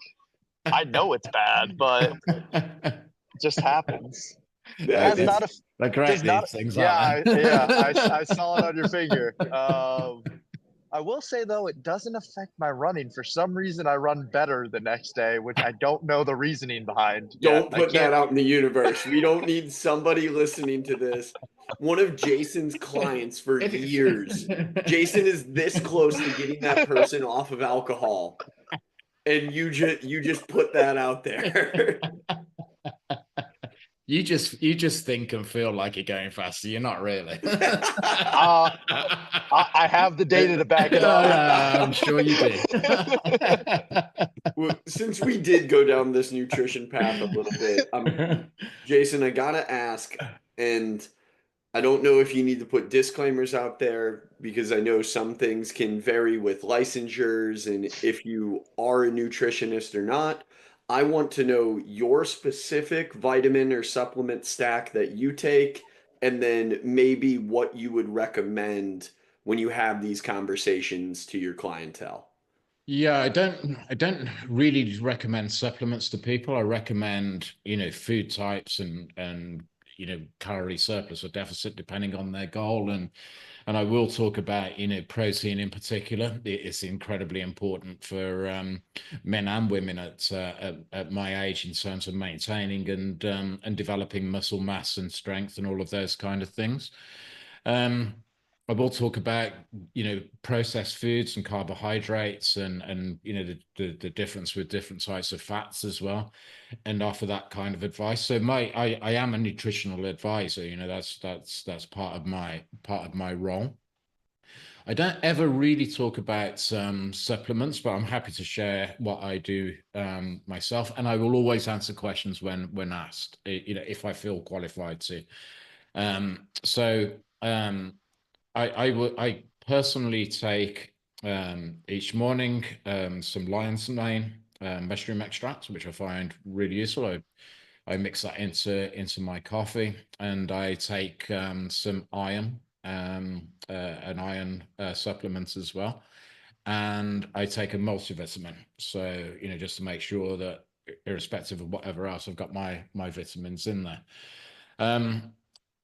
I know it's bad, but it just happens. That That's is- not a They're great, does not. these things, Yeah, aren't they? I saw it on your finger. I will say though, it doesn't affect my running. For some reason, I run better the next day, which I don't know the reasoning behind. Don't yet. put that out in the universe. We don't need somebody listening to this. One of Jason's clients for years. Jason is this close to getting that person off of alcohol. And you just put that out there. You just think and feel like you're going faster. You're not really. I have the data to back it up. I'm sure you did. Well, since we did go down this nutrition path a little bit, Jason, I gotta ask, and I don't know if you need to put disclaimers out there because I know some things can vary with licensures and if you are a nutritionist or not. I want to know your specific vitamin or supplement stack that you take, and then maybe what you would recommend when you have these conversations to your clientele. Yeah, I don't really recommend supplements to people. I recommend, food types and calorie surplus or deficit depending on their goal. And I will talk about, protein in particular. It's incredibly important for men and women at my age in terms of maintaining and developing muscle mass and strength and all of those kind of things. I will talk about, processed foods and carbohydrates and the difference with different types of fats as well, and offer that kind of advice. So I am a nutritional advisor. That's part of my role. I don't ever really talk about supplements, but I'm happy to share what I do myself, and I will always answer questions when asked, if I feel qualified to. I personally take each morning some lion's mane mushroom extract, which I find really useful. I mix that into my coffee, and I take some iron, an iron supplement as well, and I take a multivitamin. So just to make sure that irrespective of whatever else, I've got my vitamins in there.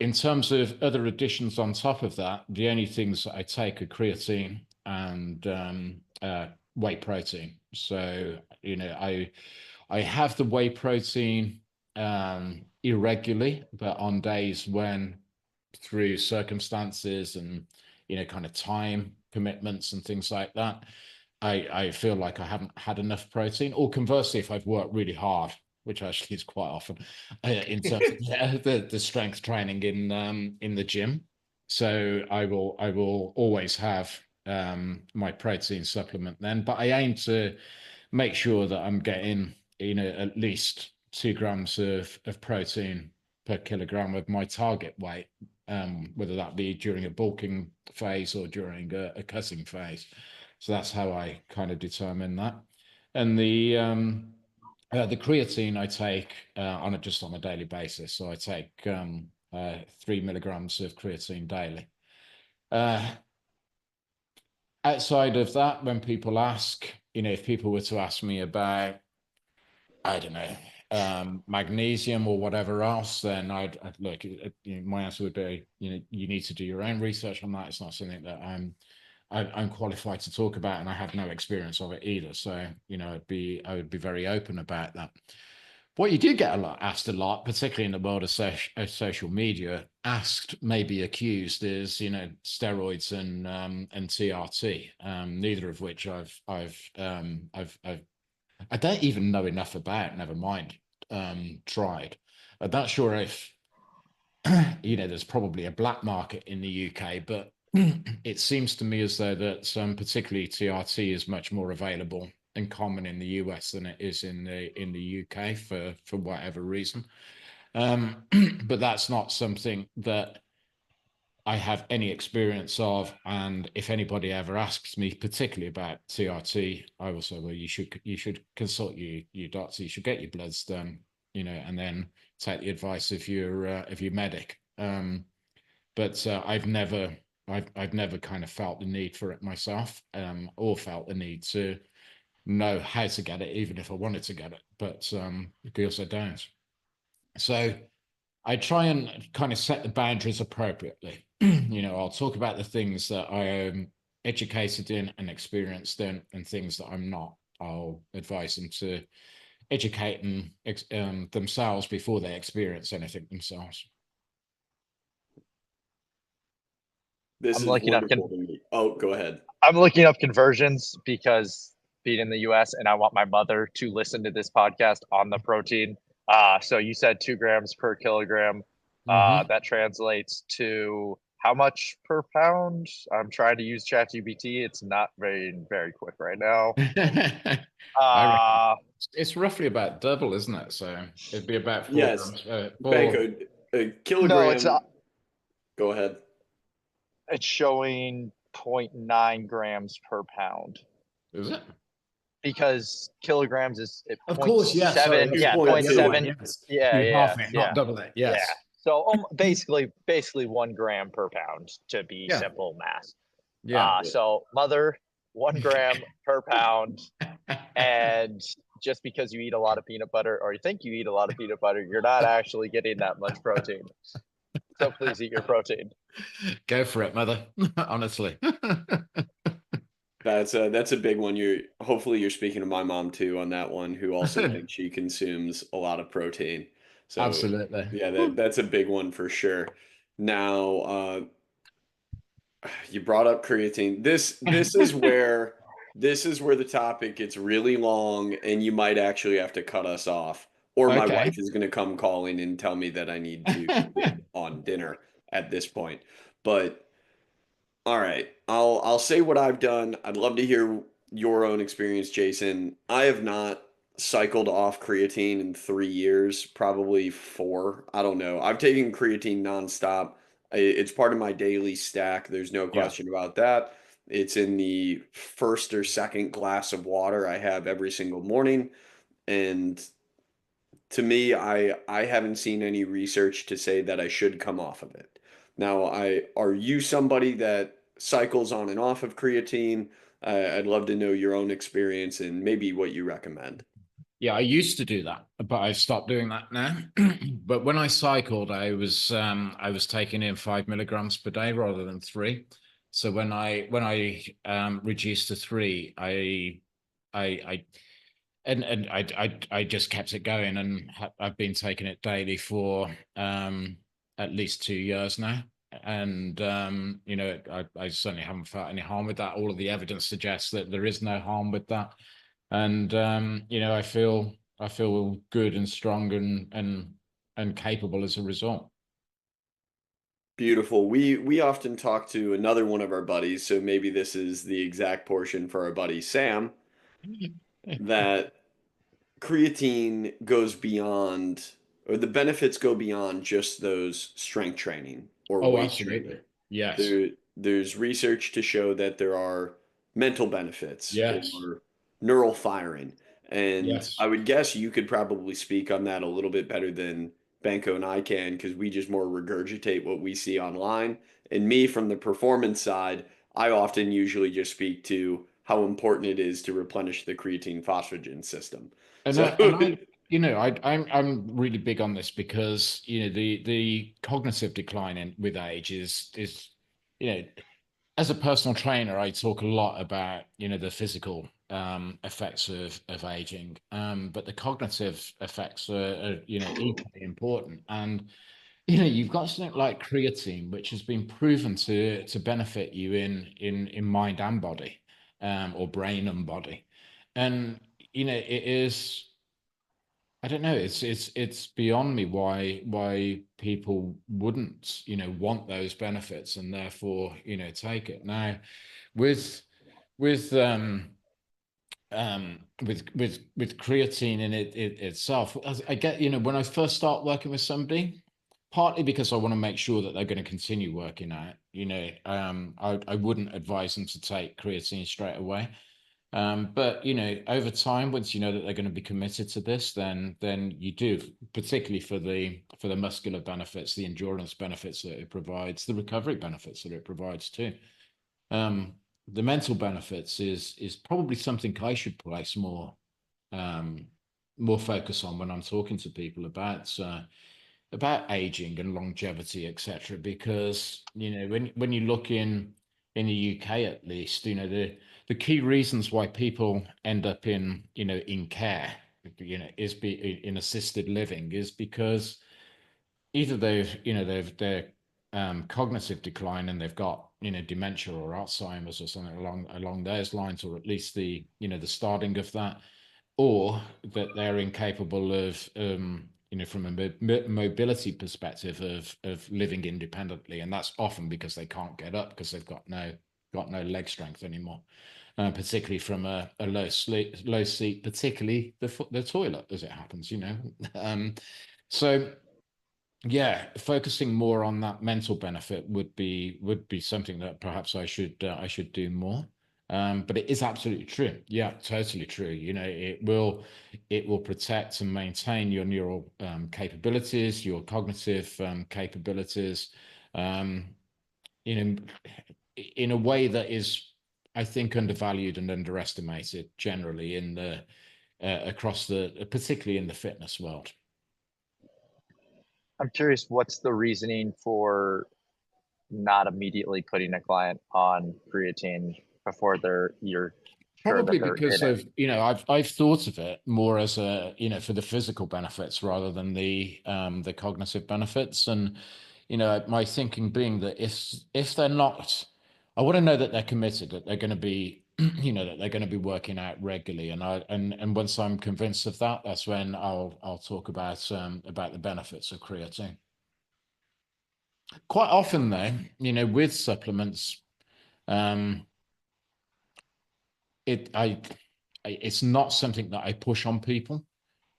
In terms of other additions on top of that, the only things that I take are creatine and whey protein. So, I have the whey protein irregularly, but on days when through circumstances and, kind of time commitments and things like that, I feel like I haven't had enough protein, or conversely, if I've worked really hard, which actually is quite often in terms of the strength training in the gym. So I will always have my protein supplement then, but I aim to make sure that I'm getting at least 2 grams of protein per kilogram of my target weight, whether that be during a bulking phase or during a cutting phase. So that's how I kind of determine that. And the creatine I take just on a daily basis. So I take 3 milligrams of creatine daily. Outside of that, when people ask, if people were to ask me about, I don't know, magnesium or whatever else, then I'd look. My answer would be, you need to do your own research on that. It's not something that I'm qualified to talk about, and I have no experience of it either. So, I would be very open about that. What you do get asked a lot, particularly in the world of social media, asked, maybe accused, is steroids and TRT. Neither of which I don't even know enough about. Never mind, tried. I'm not sure if there's probably a black market in the UK, but it seems to me as though that particularly TRT is much more available and common in the US than it is in the UK for whatever reason. But that's not something that I have any experience of. And if anybody ever asks me particularly about TRT, I will say, well, you should consult your doctor, you should get your bloods done, and then take the advice of your medic. But I've never kind of felt the need for it myself, or felt the need to know how to get it, even if I wanted to get it. But of course I don't. So I try and kind of set the boundaries appropriately. I'll talk about the things that I am educated in and experienced in, and things that I'm not. I'll advise them to educate themselves before they experience anything themselves. This I'm is looking up wonderful to me. Oh, go ahead. I'm looking up conversions because being in the US, and I want my mother to listen to this podcast on the protein. So you said 2 grams per kilogram. That translates to how much per pound? I'm trying to use ChatGPT. It's not very, very quick right now. It's roughly about double, isn't it? So it'd be about 4 Yes. grams. Banco, a kilogram. No, it's not. Go ahead. It's showing 0.9 grams per pound. Is it? Because kilograms is of course, yeah, 7. Yeah, 0.7. Yes. Yeah, half it, not double it. Yes. Yeah. So basically 1 gram per pound to be simple math. Yeah. So mother, 1 gram per pound. And just because you eat a lot of peanut butter, or you think you eat a lot of peanut butter, you're not actually getting that much protein. So please eat your protein. Go for it, mother. Honestly. That's a big one. Hopefully you're speaking to my mom too on that one, who also thinks she consumes a lot of protein. So absolutely. Yeah, that's a big one for sure. Now, you brought up creatine. This is where the topic gets really long, and you might actually have to cut us off, or my wife is going to come calling and tell me that I need to bid on dinner at this point. But all right, I'll say what I've done. I'd love to hear your own experience, Jason. I have not cycled off creatine in 3 years, probably 4. I don't know. I've taken creatine nonstop. It's part of my daily stack. There's no question about that. It's in the first or second glass of water I have every single morning. And to me, I haven't seen any research to say that I should come off of it. Now, are you somebody that cycles on and off of creatine? I'd love to know your own experience and maybe what you recommend. Yeah, I used to do that, but I've stopped doing that now. But when I cycled, I was taking in 5 milligrams per day rather than 3. So when I reduced to 3, I just kept it going, and I've been taking it daily for at least 2 years now. And I certainly haven't felt any harm with that. All of the evidence suggests that there is no harm with that. And I feel good and strong and capable as a result. Beautiful. We often talk to another one of our buddies, so maybe this is the exact portion for our buddy Sam, that creatine goes beyond, or the benefits go beyond just those strength training or weight training. Yes. There's research to show that there are mental benefits or neural firing. And I would guess you could probably speak on that a little bit better than Banco and I can, because we just more regurgitate what we see online. And me, from the performance side, I often usually just speak to how important it is to replenish the creatine phosphagen system. I'm really big on this because the cognitive decline with age is as a personal trainer, I talk a lot about the physical effects of aging, but the cognitive effects are equally important. And you've got something like creatine, which has been proven to benefit you in mind and body, or brain and body. And it is, I don't know, it's beyond me why people wouldn't want those benefits and therefore take it. Now with with creatine in it itself, I get, when I first start working with somebody, partly because I want to make sure that they're going to continue working out, I wouldn't advise them to take creatine straight away. But over time, once you know that they're going to be committed to this, then you do, particularly for the muscular benefits, the endurance benefits that it provides, the recovery benefits that it provides too. The mental benefits is probably something I should place more focus on when I'm talking to people about aging and longevity, etc. Because when you look in the UK, at least, the key reasons why people end up in care, in assisted living, is because either they're cognitive decline and they've got dementia or Alzheimer's or something along those lines, or at least the starting of that, or that they're incapable of from a mobility perspective of living independently, and that's often because they can't get up because they've got no leg strength anymore, particularly from a low seat, particularly the toilet, as it happens. So yeah, focusing more on that mental benefit would be something that perhaps I should do more. But it is absolutely true. Yeah, totally true. It will protect and maintain your neural capabilities, your cognitive capabilities, in a way that is, I think, undervalued and underestimated generally in the particularly in the fitness world. I'm curious, what's the reasoning for not immediately putting a client on creatine before you're sure that Probably they're because in it? I've thought of it more as for the physical benefits rather than the cognitive benefits. And my thinking being that if they're not, I want to know that they're committed, that they're going to be that they're going to be working out regularly. And once I'm convinced of that, that's when I'll talk about the benefits of creatine. Quite often though, with supplements, it's not something that I push on people.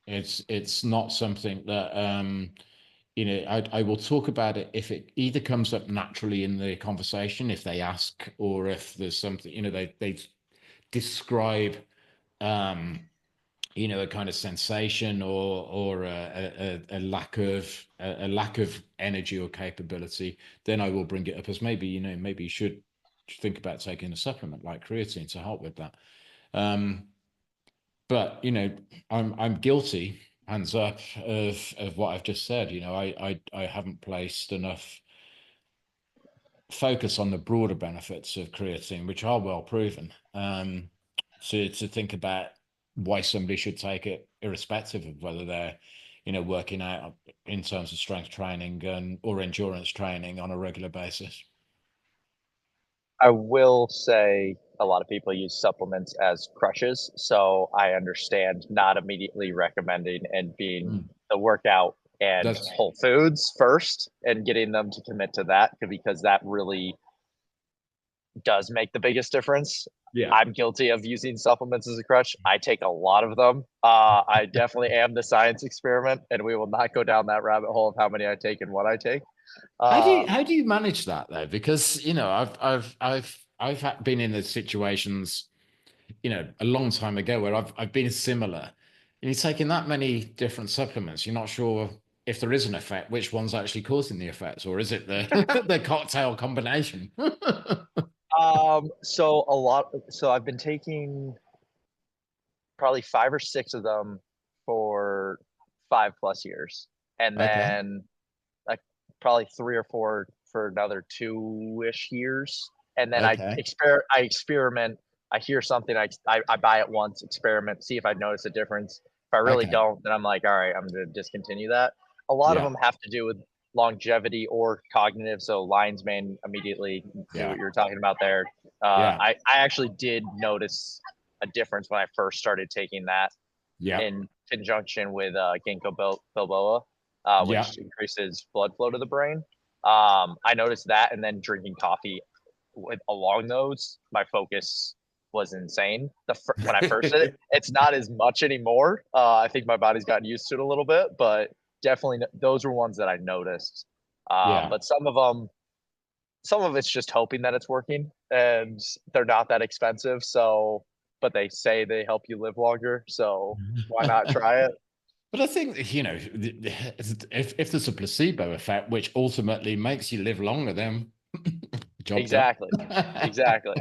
It's not something that I will talk about it if it either comes up naturally in the conversation, if they ask, or if there's something, they describe a kind of sensation or a lack of energy or capability, then I will bring it up as maybe you should think about taking a supplement like creatine to help with that. But I'm guilty, hands up, of what I've just said. I haven't placed enough focus on the broader benefits of creatine, which are well proven, to think about why somebody should take it, irrespective of whether they're working out in terms of strength training or endurance training on a regular basis. I will say a lot of people use supplements as crutches, so I understand not immediately recommending and being the workout and whole foods first and getting them to commit to that, because that really does make the biggest difference. Yeah. I'm guilty of using supplements as a crutch. I take a lot of them. I definitely am the science experiment, and we will not go down that rabbit hole of how many I take and what I take. How do you manage that though? Because I've been in the situations, a long time ago where I've been similar. And you're taking that many different supplements, you're not sure if there is an effect, which one's actually causing the effects, or is it the the cocktail combination? So I've been taking probably 5 or 6 of them for 5+ years, and Okay. then like probably 3 or 4 for another 2-ish years, and then Okay. I experiment. I hear something, I buy it once, experiment, see if I notice a difference. If I really Okay. don't, then I'm like, all right, I'm going to discontinue that. A lot of Yeah. them have to do with longevity or cognitive. So lion's mane immediately knew Yeah. what you were talking about there. Yeah. I actually did notice a difference when I first started taking that Yeah. in conjunction with ginkgo biloba, which Yeah. increases blood flow to the brain. I noticed that, and then drinking coffee along those, my focus was insane. When I first did it, it's not as much anymore. I think my body's gotten used to it a little bit, but definitely those were ones that I noticed. Yeah. But some of it's just hoping that it's working, and they're not that expensive. So, but they say they help you live longer. So why not try it? But I think, if there's a placebo effect, which ultimately makes you live longer, then job Exactly. done. Exactly.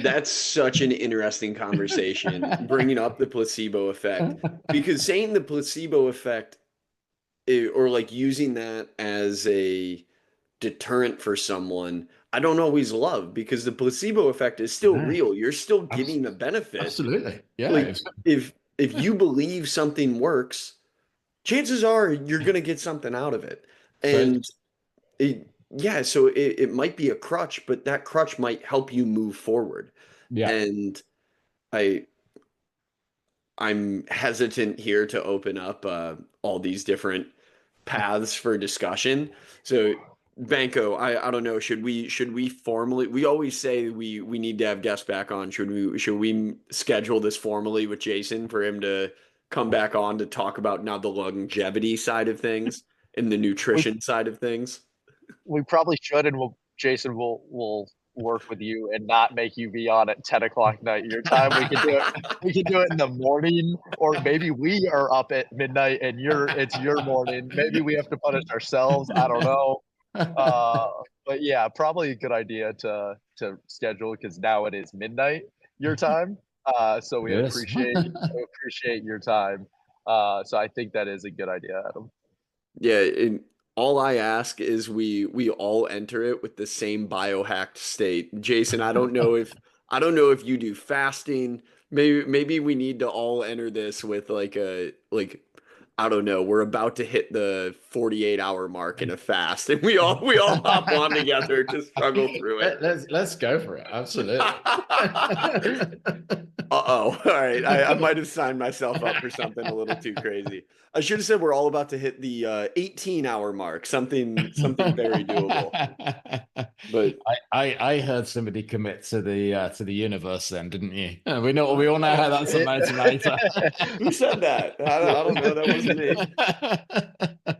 That's such an interesting conversation, bringing up the placebo effect, because saying the placebo effect or like using that as a deterrent for someone, I don't always love because the placebo effect is still No, real. You're still abs- getting a benefit. absolutely. Yeah. Like if you believe something works, chances are you're going to get something out of it. So, And yeah, so it might be a crutch, but that crutch might help you move forward. yeah. And I I'm hesitant here to open up all these different paths for discussion. So Banco, I don't know, should we formally, we always say we need to have guests back on. Should we schedule this formally with Jason for him to come back on to talk about now the longevity side of things and the We nutrition side of things? we probably should, and Jason will work with you and not make you be on at 10 o'clock night your time. We could do it. We could do it in the morning, or maybe we are up at midnight and it's your morning. Maybe we have to punish ourselves. I don't know. Uh, but yeah, probably a good idea to schedule because now it is midnight your time. So Yes. we appreciate your time. So I think that is a good idea, Adam. Yeah, and all I ask is we all enter it with the same biohacked state. Jason, I don't know if you do fasting. Maybe we need to all enter this with like I don't know, we're about to hit the 48-hour mark in a fast and we all hop on together to struggle through it. Let's go for it. Absolutely. Uh-oh. All right. I might have signed myself up for something a little too crazy. I should have said we're all about to hit the 18-hour mark, something very doable. But I heard somebody commit to the universe then, didn't you? We all know how that's a motivator. who said that? I don't know. That wasn't me.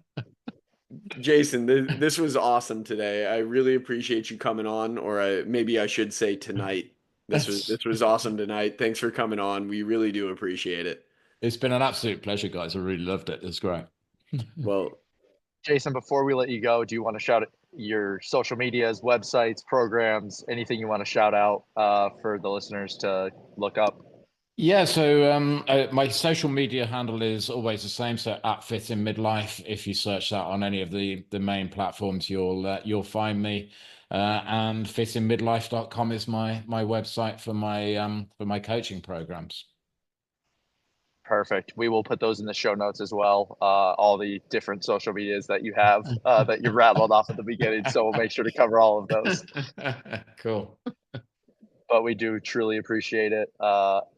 Jason, this was awesome today. I really appreciate you coming on, or maybe I should say tonight. This was awesome tonight. Thanks for coming on. We really do appreciate it. It's been an absolute pleasure, guys. I really loved it. It's great. Well, Jason, before we let you go, do you want to shout out your social medias, websites, programs, anything you want to shout out for the listeners to look up? Yeah, so my social media handle is always the same. So at Fit in Midlife, if you search that on any of the main platforms, you'll find me. And fitinmidlife.com is my website for my coaching programs. Perfect. We will put those in the show notes as well. All the different social medias that you have that you rattled off at the beginning. So we'll make sure to cover all of those. Cool. But we do truly appreciate it.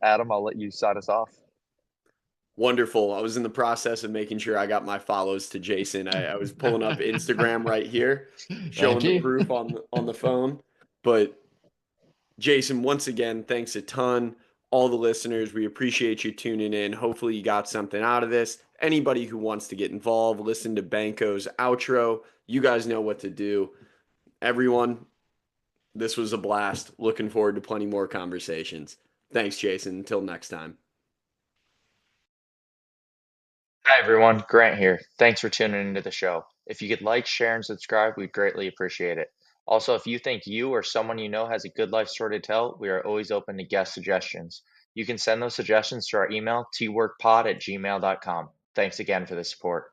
Adam, I'll let you sign us off. wonderful. I was in the process of making sure I got my follows to Jason. I was pulling up Instagram right here, showing the proof on the phone. But Jason, once again, thanks a ton. All the listeners, we appreciate you tuning in. Hopefully you got something out of this. Anybody who wants to get involved, listen to Banco's outro. You guys know what to do. Everyone, this was a blast. Looking forward to plenty more conversations. Thanks, Jason. Until next time. Hi, everyone. Grant here. Thanks for tuning into the show. If you could like, share, and subscribe, we'd greatly appreciate it. Also, if you think you or someone you know has a good life story to tell, we are always open to guest suggestions. You can send those suggestions to our email, tworkpod@gmail.com. Thanks again for the support.